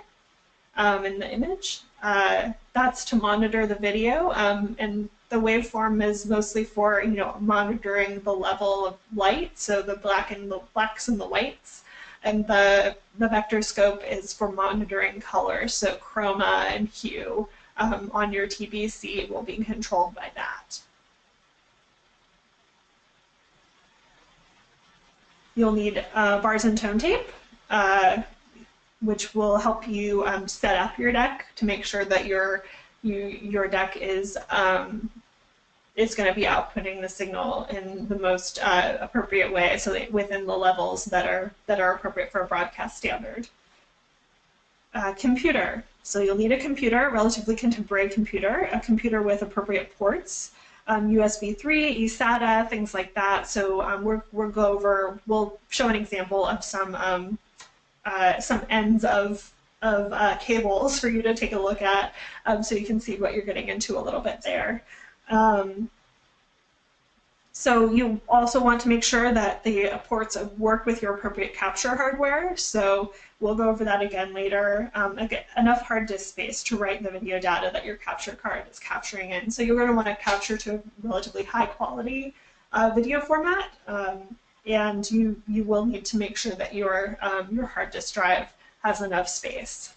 in the image. That's to monitor the video, and the waveform is mostly for monitoring the level of light, so the blacks and the whites, and the vector scope is for monitoring color, so chroma and hue on your TVC will be controlled by that. You'll need bars and tone tape, which will help you set up your deck to make sure that your deck is going to be outputting the signal in the most appropriate way, so that within the levels that are appropriate for a broadcast standard. Computer. So you'll need a computer, a relatively contemporary computer, a computer with appropriate ports, USB 3, eSATA, things like that. So we'll show an example of some ends of cables for you to take a look at, so you can see what you're getting into a little bit there. So you also want to make sure that the ports work with your appropriate capture hardware. So we'll go over that again later. Again, enough hard disk space to write the video data that your capture card is capturing in. So you're going to want to capture to a relatively high quality video format, and you will need to make sure that your hard disk drive has enough space.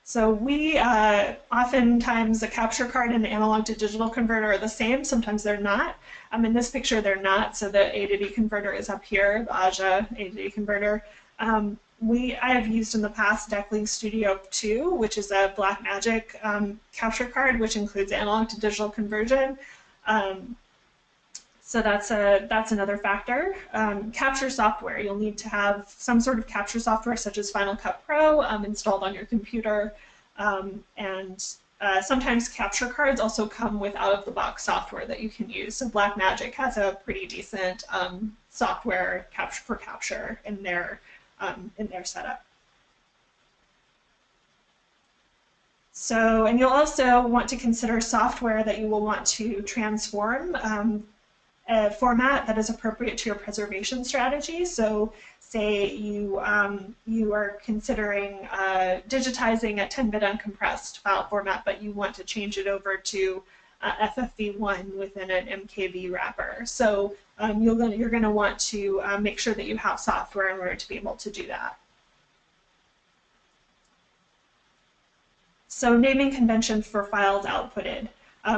So we oftentimes the capture card and the analog to digital converter are the same. Sometimes they're not. In this picture, they're not. So the A to D converter is up here, the AJA A to D converter. I have used in the past DeckLink Studio 2, which is a Blackmagic capture card, which includes analog to digital conversion. So that's another factor. Capture software. You'll need to have some sort of capture software such as Final Cut Pro installed on your computer. And sometimes capture cards also come with out-of-the-box software that you can use. So Blackmagic has a pretty decent software for capture in their setup. So, and you'll also want to consider software that you will want to transform a format that is appropriate to your preservation strategy. So say you are considering digitizing a 10-bit uncompressed file format, but you want to change it over to FFV1 within an MKV wrapper. So you're going to want to make sure that you have software in order to be able to do that. So naming convention for files outputted.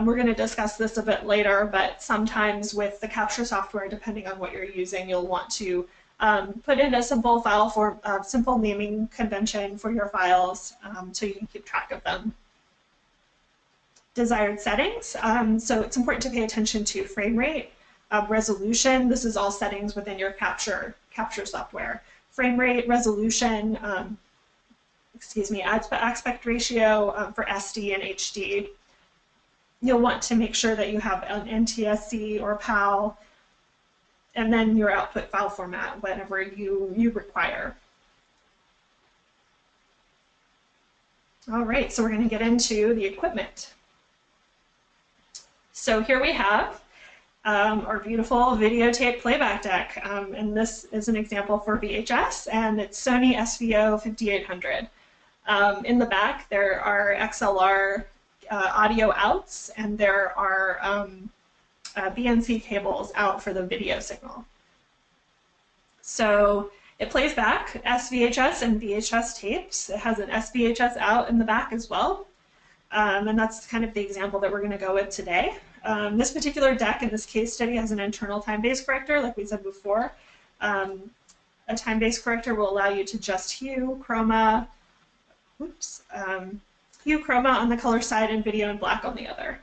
We're going to discuss this a bit later, but sometimes with the capture software, depending on what you're using, you'll want to put in a simple simple naming convention for your files so you can keep track of them. Desired settings. So it's important to pay attention to frame rate, resolution. This is all settings within your capture software. Frame rate, resolution, aspect ratio for SD and HD. You'll want to make sure that you have an NTSC or PAL, and then your output file format, whatever you require. All right, so we're going to get into the equipment. So here we have our beautiful videotape playback deck, and this is an example for VHS, and it's Sony SVO 5800. In the back, there are XLR audio outs, and there are BNC cables out for the video signal. So it plays back SVHS and VHS tapes. It has an SVHS out in the back as well. And that's kind of the example that we're going to go with today. This particular deck in this case study has an internal time-based corrector, like we said before. A time-based corrector will allow you to just hue, chroma on the color side and video and black on the other.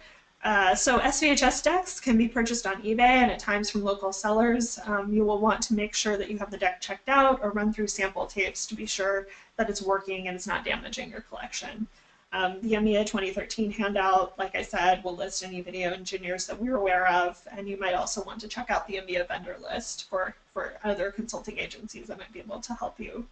So SVHS decks can be purchased on eBay and at times from local sellers. You will want to make sure that you have the deck checked out or run through sample tapes to be sure that it's working and it's not damaging your collection. The EMEA 2013 handout, like I said, will list any video engineers that we're aware of, and you might also want to check out the EMEA vendor list for other consulting agencies that might be able to help you.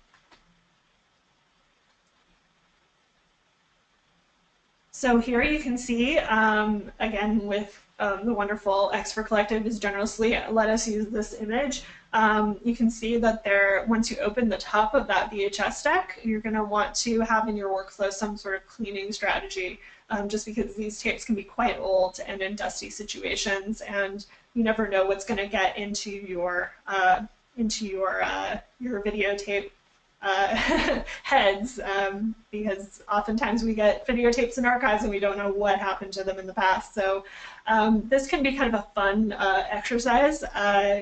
So here you can see, again, with the wonderful Expert Collective has generously let us use this image. You can see that there, once you open the top of that VHS deck, you're going to want to have in your workflow some sort of cleaning strategy, just because these tapes can be quite old and in dusty situations, and you never know what's going to get into your videotape heads, because oftentimes we get videotapes in archives and we don't know what happened to them in the past. So this can be kind of a fun exercise.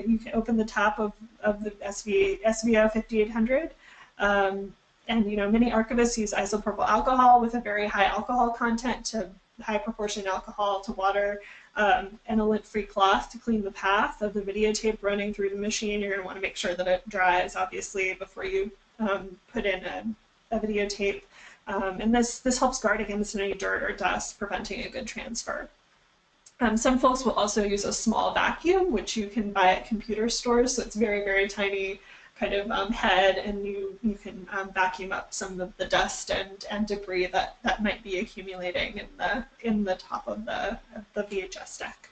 You can open the top of the SVO 5800, and many archivists use isopropyl alcohol with a very high alcohol content to high proportion alcohol to water, and a lint-free cloth to clean the path of the videotape running through the machine. You're going to want to make sure that it dries, obviously, before you put in a videotape, and this helps guard against any dirt or dust, preventing a good transfer. Some folks will also use a small vacuum, which you can buy at computer stores. So it's very, very tiny kind of head, and you can vacuum up some of the dust and debris that might be accumulating in the top of the VHS deck.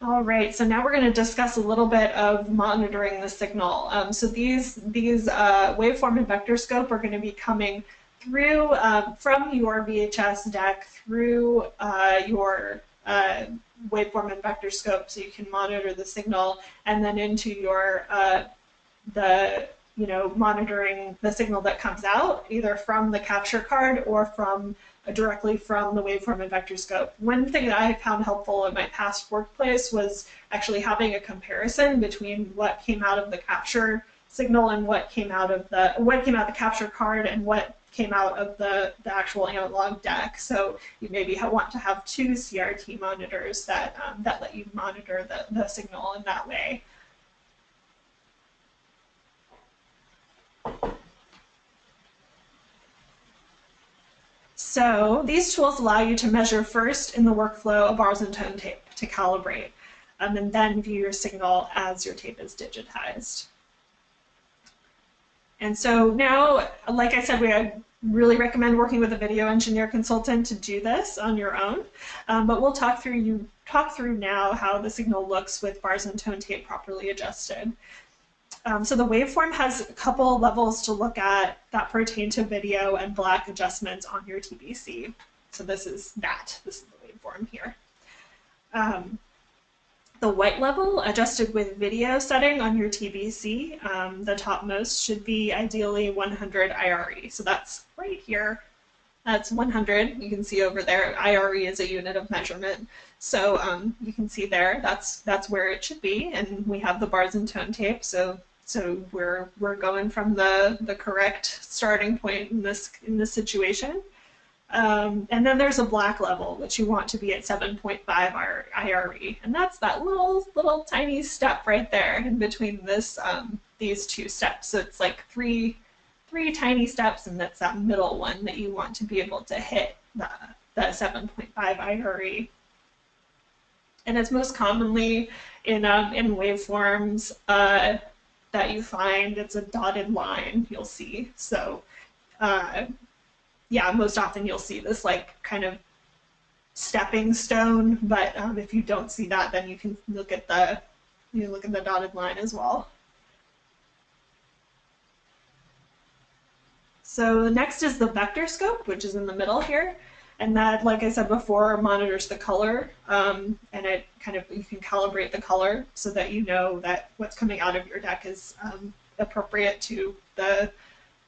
All right, so now we're going to discuss a little bit of monitoring the signal. So these waveform and vector scope are going to be coming through from your VHS deck through your waveform and vector scope, so you can monitor the signal, and then into your monitoring the signal that comes out, either from the capture card or directly from the waveform and vector scope. One thing that I found helpful in my past workplace was actually having a comparison between what came out of the capture signal and what came out of the capture card and what came out of the actual analog deck. So you maybe want to have two CRT monitors that let you monitor the signal in that way. So these tools allow you to measure first in the workflow a bars and tone tape to calibrate, and then view your signal as your tape is digitized. And so now, like I said, I really recommend working with a video engineer consultant to do this on your own, but we'll talk through now how the signal looks with bars and tone tape properly adjusted. So the waveform has a couple levels to look at that pertain to video and black adjustments on your TBC. So this is the waveform here. The white level adjusted with video setting on your TBC, the topmost should be ideally 100 IRE. So that's right here. That's 100. You can see over there, IRE is a unit of measurement. So you can see there, that's where it should be. And we have the bars and tone tape. So we're going from the correct starting point in this situation. And then there's a black level, which you want to be at 7.5 IRE, and that's that little tiny step right there in between these two steps. So it's like three tiny steps, and that's that middle one that you want to be able to hit the 7.5 IRE. And it's most commonly in waveforms that you find it's a dotted line you'll see. So yeah, most often you'll see this like kind of stepping stone, but if you don't see that, then you can look at the dotted line as well. So next is the vector scope, which is in the middle here. And that, like I said before, monitors the color, and it kind of, you can calibrate the color so that you know that what's coming out of your deck is appropriate to the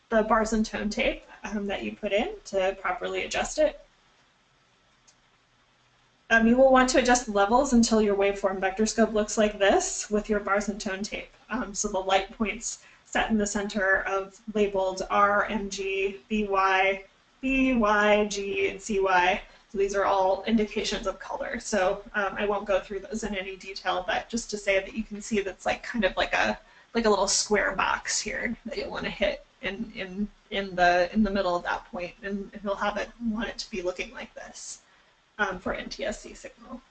bars and tone tape that you put in to properly adjust it. You will want to adjust levels until your waveform vector scope looks like this with your bars and tone tape. So the light points set in the center of labeled R, MG, BY, BY, G, and CY. So these are all indications of color. So I won't go through those in any detail, but just to say that you can see that's like kind of like a little square box here that you'll want to hit in the middle of that point, and you'll have it want it to be looking like this for NTSC signal.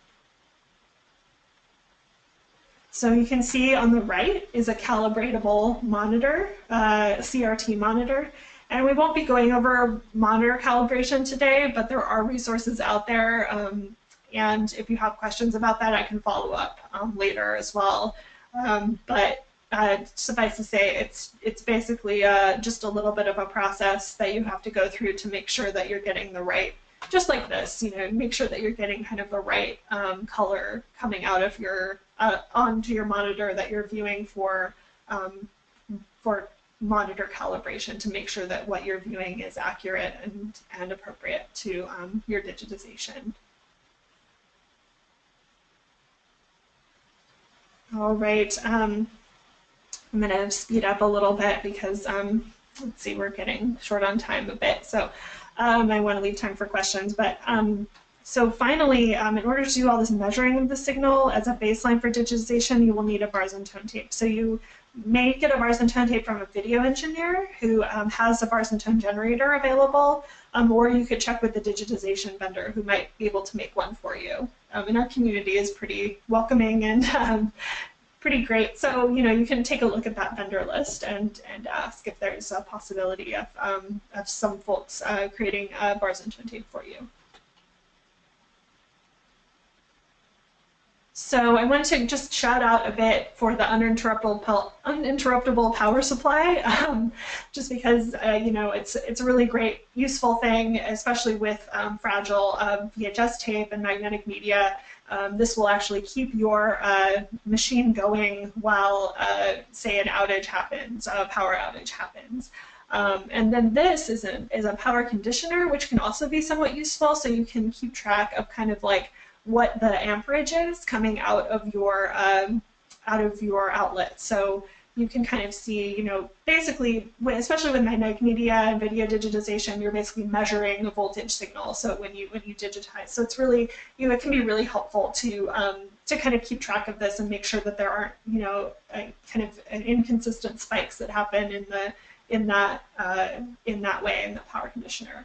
So you can see on the right is a calibratable monitor, CRT monitor. And we won't be going over monitor calibration today, but there are resources out there. And if you have questions about that, I can follow up later as well. But suffice to say, it's basically just a little bit of a process that you have to go through to make sure that you're getting the right, just like this, make sure that you're getting kind of the right color coming out of your, onto your monitor that you're viewing for monitor calibration, to make sure that what you're viewing is accurate and appropriate to your digitization. All right, I'm going to speed up a little bit because, let's see, we're getting short on time a bit, so I want to leave time for questions. But so finally, in order to do all this measuring of the signal as a baseline for digitization, you will need a bars and tone tape. So you may get a bars and tone tape from a video engineer who has a bars and tone generator available, or you could check with the digitization vendor who might be able to make one for you. And our community is pretty welcoming and pretty great. So, you can take a look at that vendor list and ask if there's a possibility of some folks creating a bars and tone tape for you. So I wanted to just shout out a bit for the uninterruptible power supply, just because it's a really great, useful thing, especially with fragile VHS tape and magnetic media. This will actually keep your machine going while, say, an outage happens, a power outage happens. And then this is a power conditioner, which can also be somewhat useful, so you can keep track of kind of like what the amperage is coming out of your outlet. So you can kind of see, basically, especially with magnetic media and video digitization, you're basically measuring a voltage signal. So when you digitize, so it's really, it can be really helpful to kind of keep track of this and make sure that there aren't, kind of inconsistent spikes that happen in that way in the power conditioner.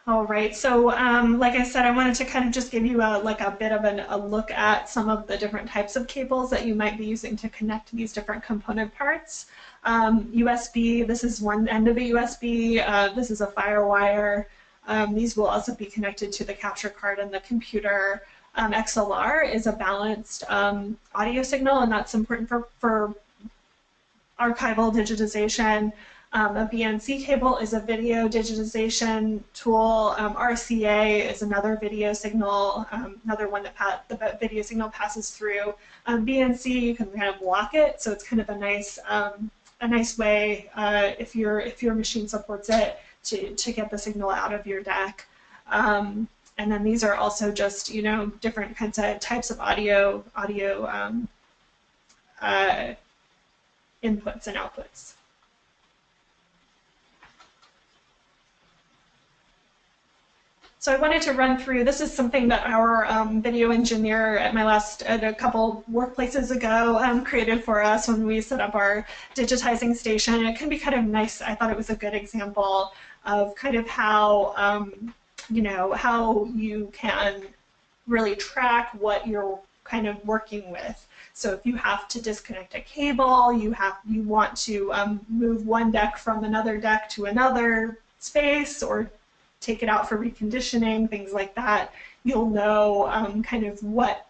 All right, so like I said, I wanted to kind of just give you a bit of a look at some of the different types of cables that you might be using to connect these different component parts. USB, this is one end of a USB, this is a FireWire. These will also be connected to the capture card and the computer. XLR is a balanced audio signal, and that's important for archival digitization. A BNC cable is a video digitization tool. RCA is another video signal, another one that the video signal passes through. BNC, you can kind of block it, so it's kind of a nice way if your machine supports it to get the signal out of your deck. And then these are also just different kinds of types of audio inputs and outputs. So I wanted to run through, this is something that our video engineer at a couple workplaces ago created for us when we set up our digitizing station. It can be kind of nice. I thought it was a good example of kind of how, how you can really track what you're kind of working with. So if you have to disconnect a cable, you want to move one deck from another deck to another space, or take it out for reconditioning, things like that, you'll know kind of what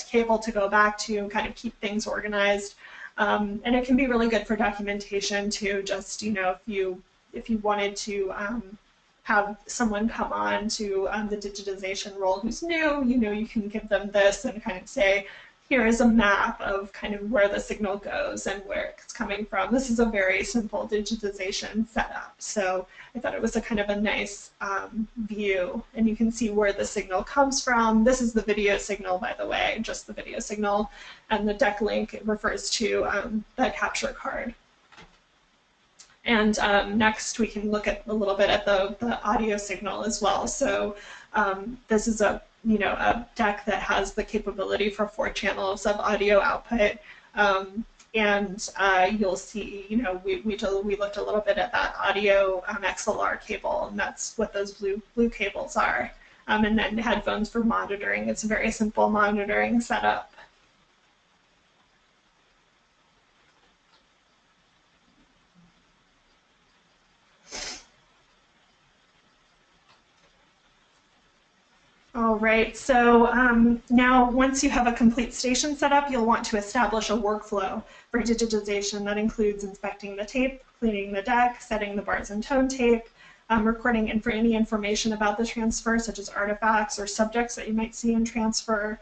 cable to go back to, kind of keep things organized. And it can be really good for documentation too, just, if you wanted to have someone come on to the digitization role who's new, you can give them this and kind of say, here is a map of kind of where the signal goes and where it's coming from. This is a very simple digitization setup. So I thought it was a kind of a nice view, and you can see where the signal comes from. This is the video signal, by the way, just the video signal, and the deck link refers to the capture card. And next we can look at a little bit at the audio signal as well. So this is a deck that has the capability for 4 channels of audio output. And you'll see, we looked a little bit at that audio XLR cable, and that's what those blue cables are. And then headphones for monitoring. It's a very simple monitoring setup. All right, so now once you have a complete station set up, you'll want to establish a workflow for digitization that includes inspecting the tape, cleaning the deck, setting the bars and tone tape, recording any information about the transfer, such as artifacts or subjects that you might see in transfer.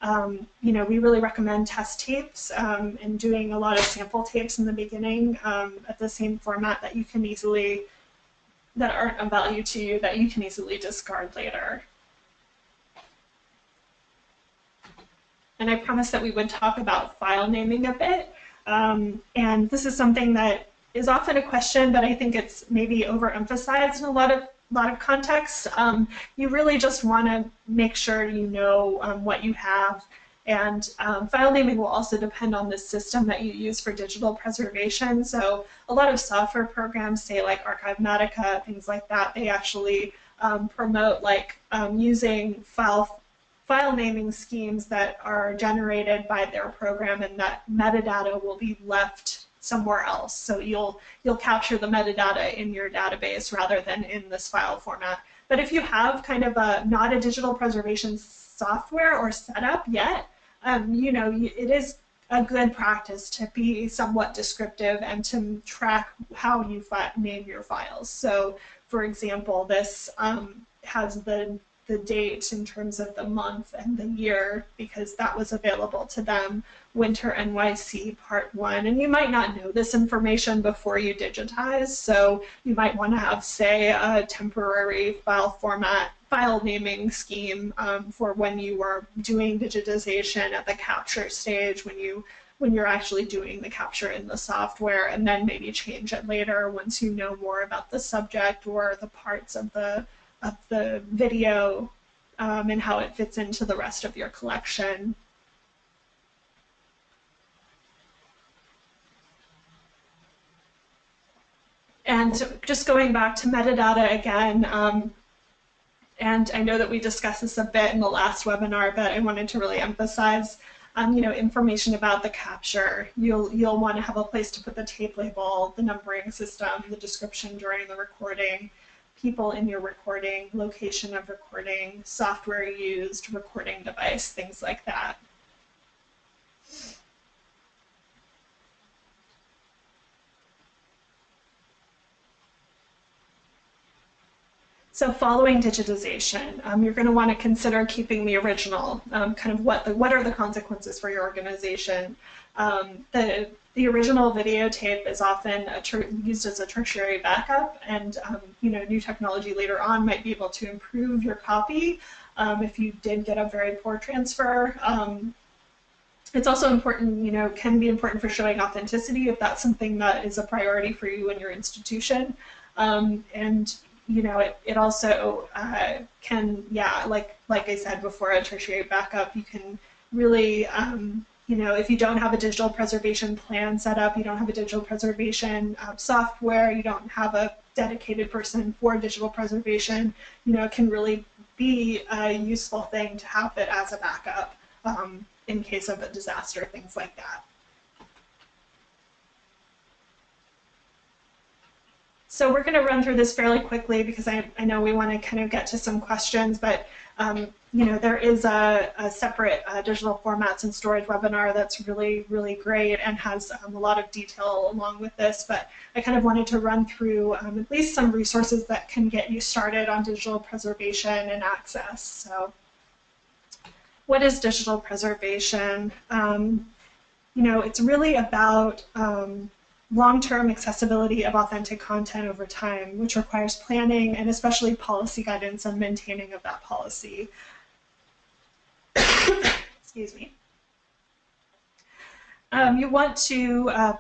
We really recommend test tapes and doing a lot of sample tapes in the beginning at the same format that that aren't of value to you, that you can easily discard later. And I promised that we would talk about file naming a bit. And this is something that is often a question, but I think it's maybe overemphasized in a lot of contexts. You really just want to make sure you know what you have. And file naming will also depend on the system that you use for digital preservation. So a lot of software programs, say like Archivist, things like that, they actually promote using file naming schemes that are generated by their program, and that metadata will be left somewhere else. So you'll capture the metadata in your database rather than in this file format. But if you have kind of not a digital preservation software or setup yet, it is a good practice to be somewhat descriptive and to track how you name your files. So, for example, this has the date in terms of the month and the year, because that was available to them, Winter NYC Part 1. And you might not know this information before you digitize, so you might want to have, say, a temporary file naming scheme for when you are doing digitization at the capture stage, when you're actually doing the capture in the software, and then maybe change it later once you know more about the subject or the parts of the video and how it fits into the rest of your collection. And just going back to metadata again, and I know that we discussed this a bit in the last webinar, but I wanted to really emphasize information about the capture. You'll want to have a place to put the tape label, the numbering system, the description during the recording, people in your recording, location of recording, software used, recording device, things like that. So following digitization, you're going to want to consider keeping the original. Kind of what are the consequences for your organization? The original videotape is often used as a tertiary backup, and new technology later on might be able to improve your copy if you did get a very poor transfer. It's also important, can be important for showing authenticity if that's something that is a priority for you and your institution. It also can, like I said before, a tertiary backup, you can really, if you don't have a digital preservation plan set up, you don't have a digital preservation software, you don't have a dedicated person for digital preservation, it can really be a useful thing to have it as a backup in case of a disaster, things like that. So we're going to run through this fairly quickly because I know we want to kind of get to some questions, but you know, there is a separate digital formats and storage webinar that's really, really great and has a lot of detail along with this, but I kind of wanted to run through at least some resources that can get you started on digital preservation and access. So what is digital preservation? You know, it's really about long-term accessibility of authentic content over time, which requires planning and especially policy guidance and maintaining of that policy. Excuse me. You want to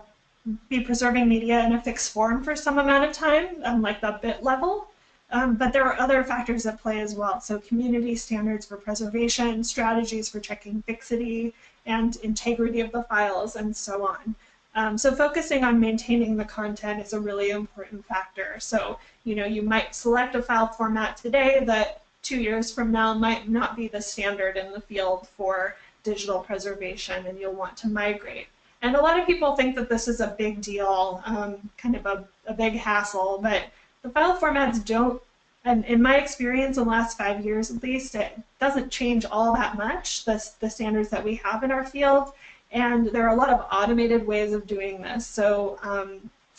be preserving media in a fixed form for some amount of time, like the bit level, but there are other factors at play as well. So community standards for preservation, strategies for checking fixity and integrity of the files, and so on. So focusing on maintaining the content is a really important factor. So, you know, you might select a file format today that 2 years from now might not be the standard in the field for digital preservation, and you'll want to migrate. And a lot of people think that this is a big deal, kind of a big hassle, but the file formats don't, and in my experience in the last 5 years at least, it doesn't change all that much, the standards that we have in our field. And there are a lot of automated ways of doing this. So,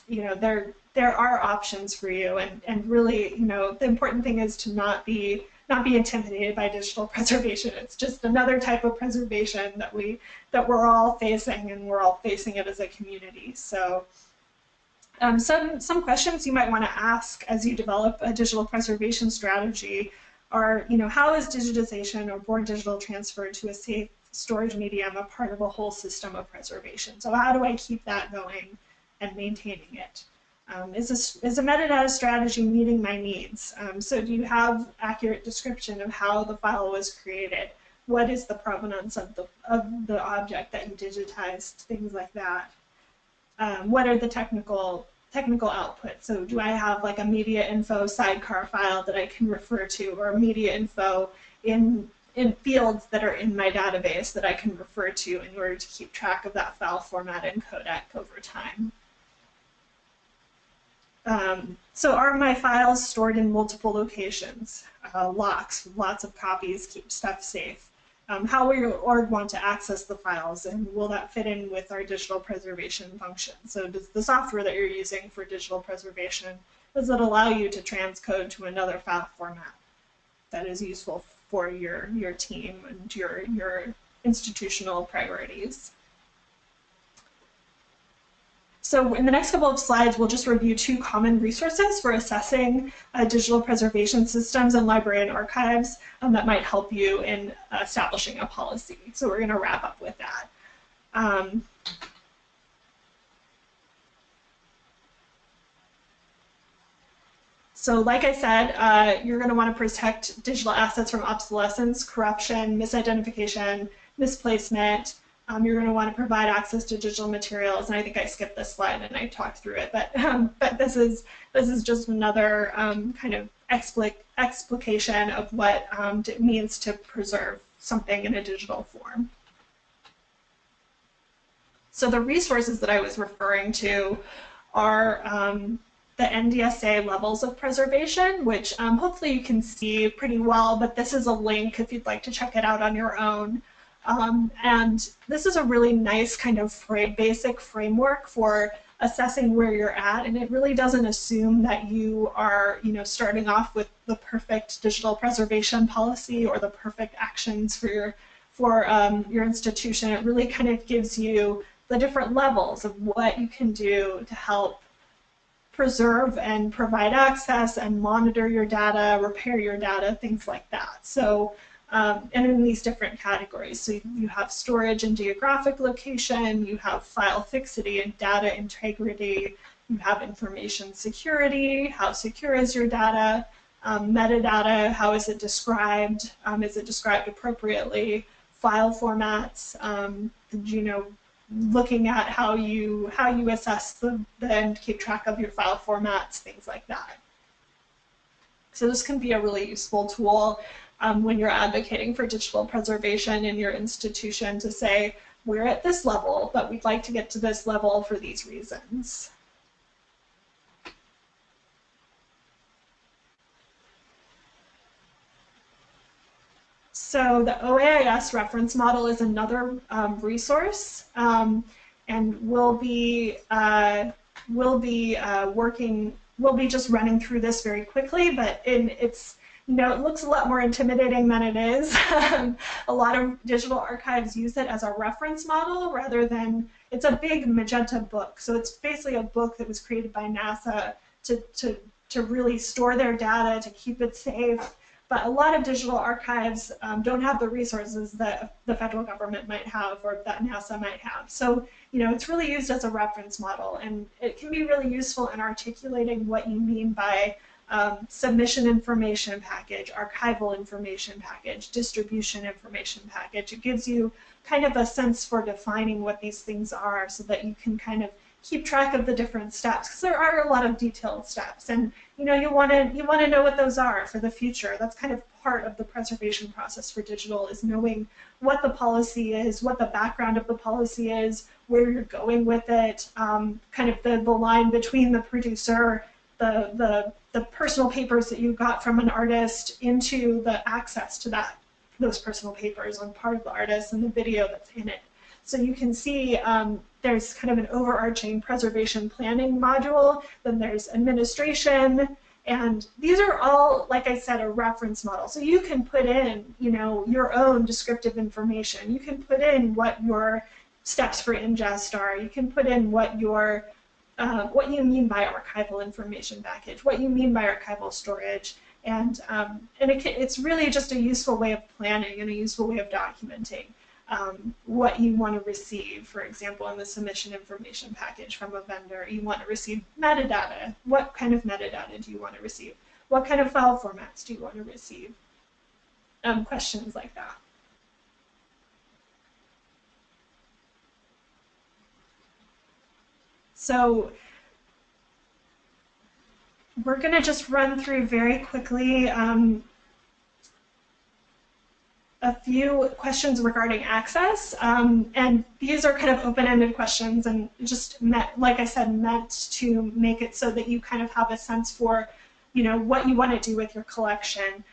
you know, there are options for you. And really, you know, the important thing is to not be intimidated by digital preservation. It's just another type of preservation that we're all facing, and we're all facing it as a community. So, some questions you might want to ask as you develop a digital preservation strategy are, you know, how is digitization or born digital transfer to a safe storage medium a part of a whole system of preservation? So how do I keep that going and maintaining it? Is a metadata strategy meeting my needs? So do you have accurate description of how the file was created? What is the provenance of the object that you digitized? Things like that. What are the technical outputs? So do I have like a media info sidecar file that I can refer to, or media info in fields that are in my database that I can refer to in order to keep track of that file format and codec over time? So are my files stored in multiple locations? Locks, lots of copies, keep stuff safe. How will your org want to access the files, and will that fit in with our digital preservation function? So does the software that you're using for digital preservation, does it allow you to transcode to another file format that is useful for your team and your institutional priorities? So in the next couple of slides, we'll just review 2 common resources for assessing digital preservation systems and library and archives that might help you in establishing a policy. So we're going to wrap up with that. So like I said, you're going to want to protect digital assets from obsolescence, corruption, misidentification, misplacement. You're going to want to provide access to digital materials, and I think I skipped this slide and I talked through it, but this is just another kind of explication of what it means to preserve something in a digital form. So the resources that I was referring to are the NDSA levels of preservation, which hopefully you can see pretty well, but this is a link if you'd like to check it out on your own. And this is a really nice kind of basic framework for assessing where you're at, and it really doesn't assume that you are, you know, starting off with the perfect digital preservation policy or the perfect actions for your institution. It really kind of gives you the different levels of what you can do to help preserve and provide access and monitor your data, repair your data, things like that. So. And in these different categories. So you have storage and geographic location, you have file fixity and data integrity, you have information security, how secure is your data, metadata, how is it described appropriately, file formats, you know, looking at how you assess and keep track of your file formats, things like that. So this can be a really useful tool when you're advocating for digital preservation in your institution to say, we're at this level, but we'd like to get to this level for these reasons. So the OAIS reference model is another resource, and we'll be just running through this very quickly, but it's, you know, it looks a lot more intimidating than it is. A lot of digital archives use it as a reference model rather than, it's a big magenta book. So it's basically a book that was created by NASA to really store their data, to keep it safe. But a lot of digital archives don't have the resources that the federal government might have or that NASA might have. So, you know, it's really used as a reference model, and it can be really useful in articulating what you mean by submission information package, archival information package, distribution information package. It gives you kind of a sense for defining what these things are so that you can kind of keep track of the different steps, because there are a lot of detailed steps, and you know, you want to know what those are for the future. That's kind of part of the preservation process for digital, is knowing what the policy is, what the background of the policy is, where you're going with it, kind of the line between the producer, the personal papers that you got from an artist, into the access to those personal papers on part of the artist, and the video that's in it. So you can see there's kind of an overarching preservation planning module, then there's administration, and these are all, like I said, a reference model. So you can put in, you know, your own descriptive information. You can put in what your steps for ingest are. You can put in what your what you mean by archival information package, what you mean by archival storage, and it's really just a useful way of planning and a useful way of documenting what you want to receive. For example, in the submission information package from a vendor, you want to receive metadata. What kind of metadata do you want to receive? What kind of file formats do you want to receive? Questions like that. So we're going to just run through very quickly a few questions regarding access, and these are kind of open-ended questions, and just like I said, meant to make it so that you kind of have a sense for, you know, what you want to do with your collection.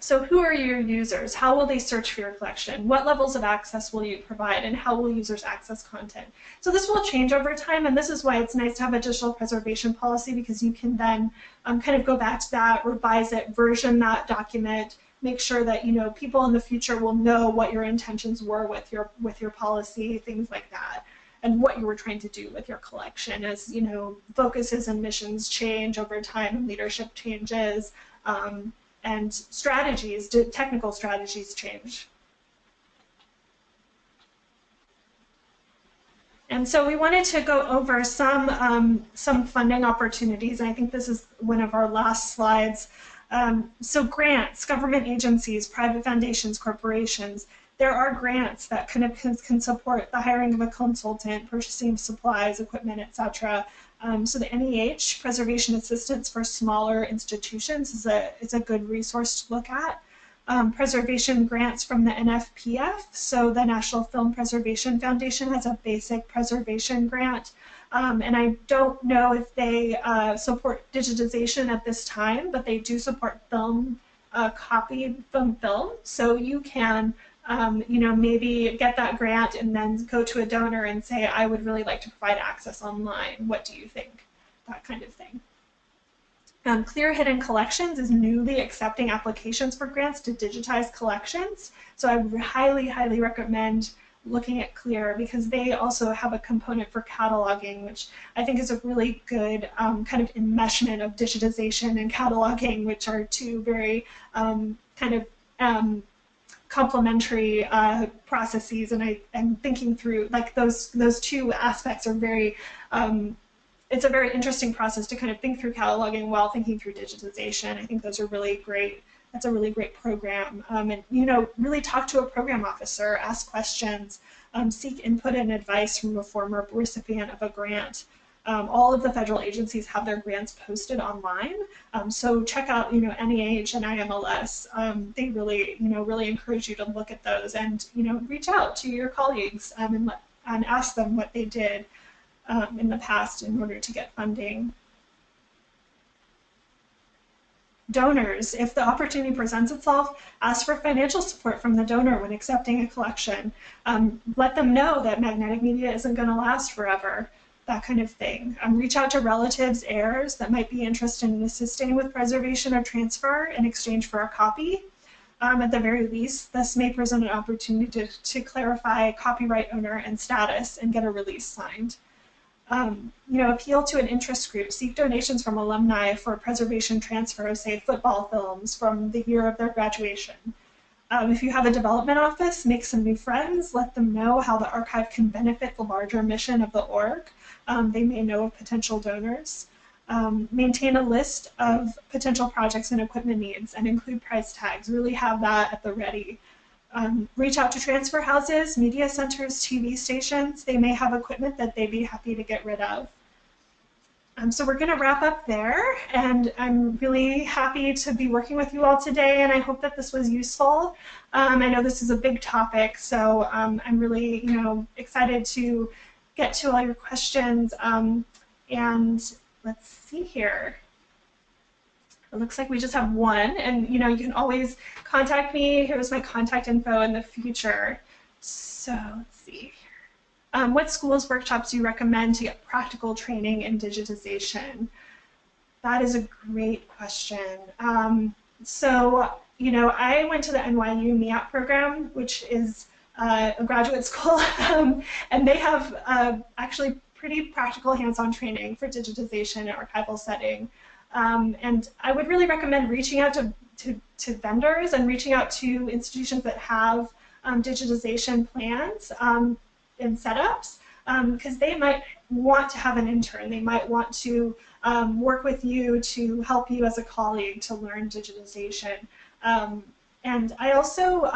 So who are your users? How will they search for your collection? What levels of access will you provide, and how will users access content? So this will change over time, and this is why it's nice to have a digital preservation policy, because you can then kind of go back to that, revise it, version that document, make sure that, you know, people in the future will know what your intentions were with your policy, things like that, and what you were trying to do with your collection as, you know, focuses and missions change over time and leadership changes. And strategies, technical strategies change. And so we wanted to go over some funding opportunities, and I think this is one of our last slides. So grants, government agencies, private foundations, corporations, there are grants that kind of can support the hiring of a consultant, purchasing of supplies, equipment, etc. So the NEH, Preservation Assistance for Smaller Institutions, is a good resource to look at. Preservation grants from the NFPF, so the National Film Preservation Foundation has a basic preservation grant. And I don't know if they support digitization at this time, but they do support film, copy from film. So you can you know, maybe get that grant and then go to a donor and say, I would really like to provide access online. What do you think? That kind of thing. Clear Hidden Collections is newly accepting applications for grants to digitize collections. So I would highly, highly recommend looking at Clear, because they also have a component for cataloging, which I think is a really good kind of enmeshment of digitization and cataloging, which are two very kind of complementary processes, and I'm thinking through, like, those two aspects are very, it's a very interesting process to kind of think through cataloging while thinking through digitization. I think those are really great. That's a really great program. And, you know, really talk to a program officer, ask questions, seek input and advice from a former recipient of a grant. All of the federal agencies have their grants posted online, so check out, you know, NEH and IMLS. They really, you know, really encourage you to look at those, and, you know, reach out to your colleagues and ask them what they did in the past in order to get funding. Donors, if the opportunity presents itself, ask for financial support from the donor when accepting a collection. Let them know that magnetic media isn't going to last forever, that kind of thing. Reach out to relatives, heirs that might be interested in assisting with preservation or transfer in exchange for a copy. At the very least, this may present an opportunity to clarify copyright owner and status and get a release signed. Appeal to an interest group. Seek donations from alumni for preservation transfer of, say, football films from the year of their graduation. If you have a development office, make some new friends. Let them know how the archive can benefit the larger mission of the org. They may know of potential donors. Maintain a list of potential projects and equipment needs and include price tags. Really have that at the ready. Reach out to transfer houses, media centers, TV stations. They may have equipment that they'd be happy to get rid of. So we're going to wrap up there, and I'm really happy to be working with you all today, and I hope that this was useful. I know this is a big topic, so I'm really excited to get to all your questions. And let's see here. It looks like we just have one, and you can always contact me. Here's my contact info in the future. So let's see here. What schools, workshops do you recommend to get practical training in digitization? That is a great question. I went to the NYU MEAP program, which is a graduate school, and they have actually pretty practical hands-on training for digitization and archival setting. And I would really recommend reaching out to vendors and reaching out to institutions that have digitization plans and setups, because they might want to have an intern. They might want to work with you to help you as a colleague to learn digitization. And I also,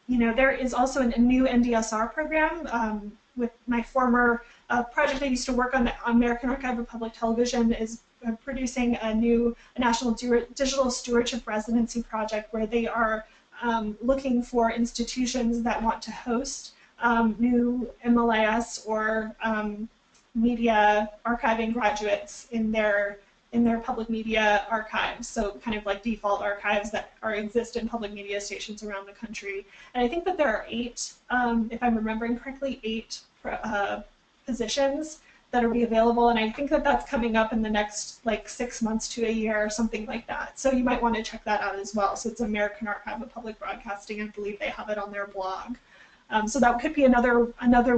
there is also a new NDSR program with my former project I used to work on, the American Archive of Public Television, is producing a national digital stewardship residency project where they are looking for institutions that want to host new MLIS or media archiving graduates in their public media archives, so kind of like default archives that exist in public media stations around the country. And I think that there are 8, if I'm remembering correctly, 8 positions that will be available, and I think that that's coming up in the next 6 months to a year or something like that. So you might want to check that out as well. So it's American Archive of Public Broadcasting. I believe they have it on their blog. So that could be another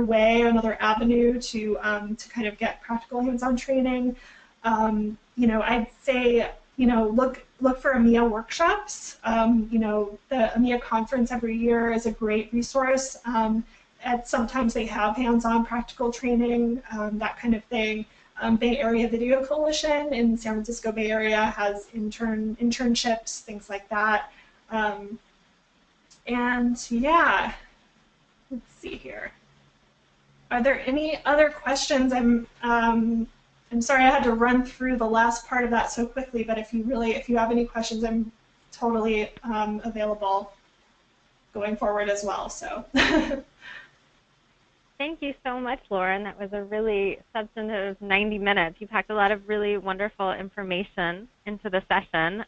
way, another avenue to kind of get practical hands-on training. I'd say look for EMEA workshops. The EMEA conference every year is a great resource. Sometimes they have hands-on practical training, that kind of thing. Bay Area Video Coalition in San Francisco Bay Area has internships, things like that. And yeah, let's see here. Are there any other questions? I'm sorry I had to run through the last part of that so quickly, but if you have any questions, I'm totally available going forward as well. So. Thank you so much, Lauren. That was a really substantive 90 minutes. You packed a lot of really wonderful information into the session.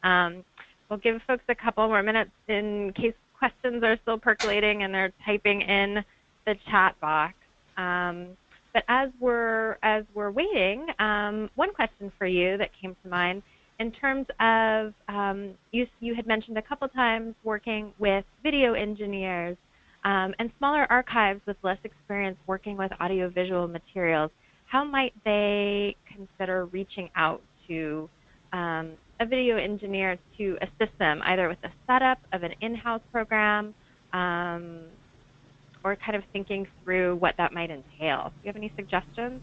We'll give folks a couple more minutes in case questions are still percolating and they're typing in the chat box. But as we're waiting, one question for you that came to mind in terms of you had mentioned a couple times working with video engineers. And smaller archives with less experience working with audiovisual materials, how might they consider reaching out to a video engineer to assist them either with the setup of an in-house program or kind of thinking through what that might entail? Do you have any suggestions?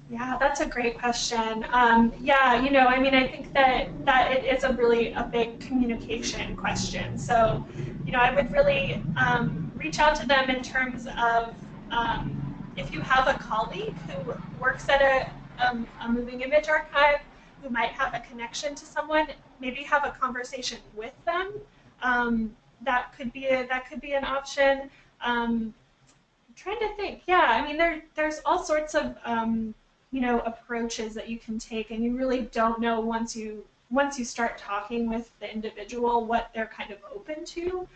Yeah, that's a great question. I think that it is a big communication question. So, I would really reach out to them in terms of if you have a colleague who works at a moving image archive who might have a connection to someone, maybe have a conversation with them. That could be an option. I'm trying to think. Yeah, there's all sorts of approaches that you can take, and you really don't know once you once you start talking with the individual, what they're kind of open to. You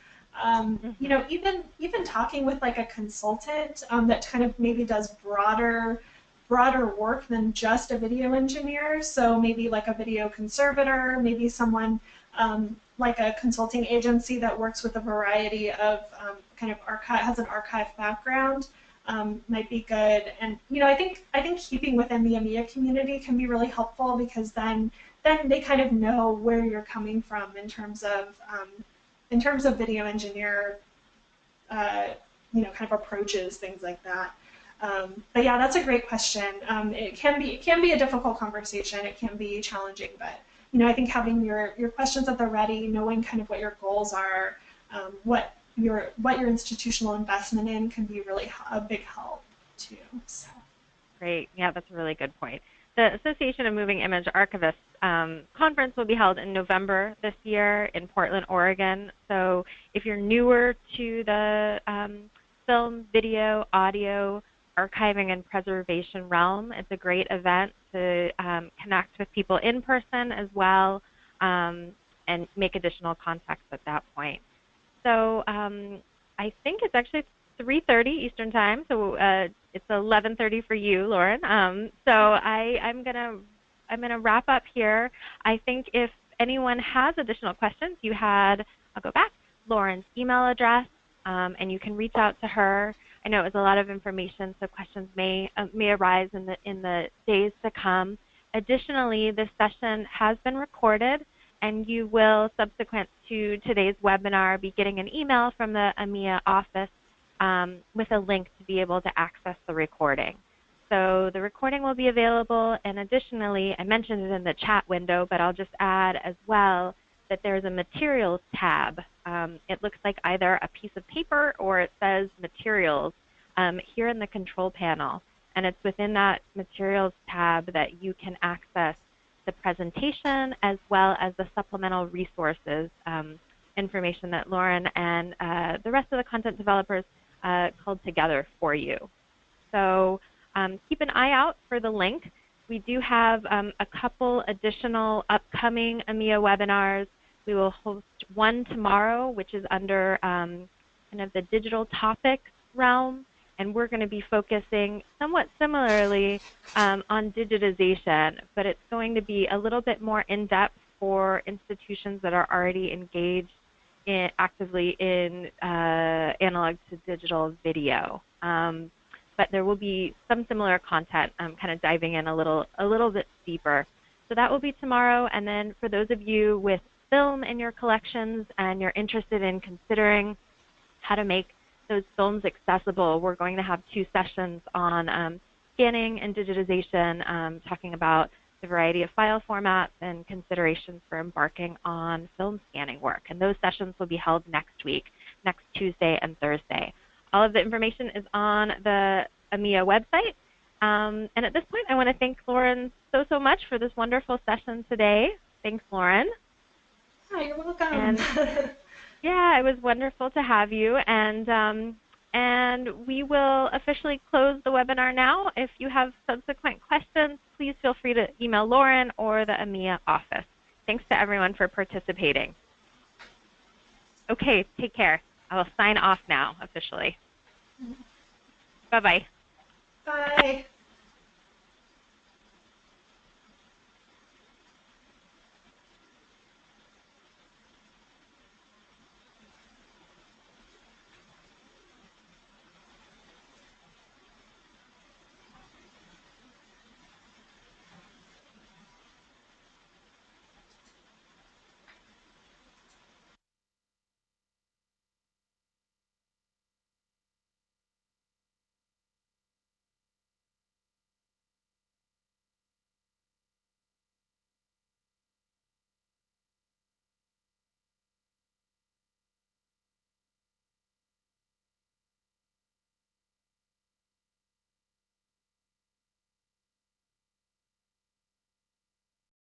Mm-hmm. know, even talking with like a consultant that kind of maybe does broader work than just a video engineer. So maybe like a video conservator, maybe someone like a consulting agency that works with a variety of kind of archive, has an archive background, might be good. And you know, I think keeping within the EMEA community can be really helpful because then they kind of know where you're coming from in terms of video engineer, uh, you know, kind of approaches, things like that. But yeah, that's a great question. It can be a difficult conversation. It can be challenging, but you know, I think having your questions at the ready, knowing kind of what your goals are, what your institutional investment in can be really a big help too. So. Great. Yeah, that's a really good point. The Association of Moving Image Archivists conference will be held in November this year in Portland, Oregon. So if you're newer to the film, video, audio, archiving, and preservation realm, it's a great event to connect with people in person as well and make additional contacts at that point. So I think it's actually 3:30 Eastern Time, so it's 11:30 for you, Lauren. So I'm gonna wrap up here. I think if anyone has additional questions, I'll go back, Lauren's email address, and you can reach out to her. I know it was a lot of information, so questions may arise in the days to come. Additionally, this session has been recorded, and you will, subsequent to today's webinar, be getting an email from the EMEA office with a link to be able to access the recording. So the recording will be available, and additionally, I mentioned it in the chat window, but I'll just add as well that there's a materials tab. It looks like either a piece of paper or it says materials here in the control panel. And it's within that materials tab that you can access the presentation as well as the supplemental resources information that Lauren and the rest of the content developers culled together for you. So keep an eye out for the link. We do have a couple additional upcoming EMEA webinars. We will host one tomorrow, which is under kind of the digital topics realm, and we're going to be focusing somewhat similarly on digitization, but it's going to be a little bit more in-depth for institutions that are already engaged actively in analog to digital video. But there will be some similar content kind of diving in a little bit deeper. So that will be tomorrow, and then for those of you with film in your collections and you're interested in considering how to make those films accessible, we're going to have 2 sessions on scanning and digitization, talking about the variety of file formats and considerations for embarking on film scanning work. And those sessions will be held next week, next Tuesday and Thursday. All of the information is on the EMEA website. And at this point, I want to thank Lauren so much for this wonderful session today. Thanks, Lauren. Hi, you're welcome. And yeah, it was wonderful to have you. And we will officially close the webinar now. If you have subsequent questions, please feel free to email Lauren or the EMEA office. Thanks to everyone for participating. Okay, take care. I will sign off now officially. Bye-bye. Bye.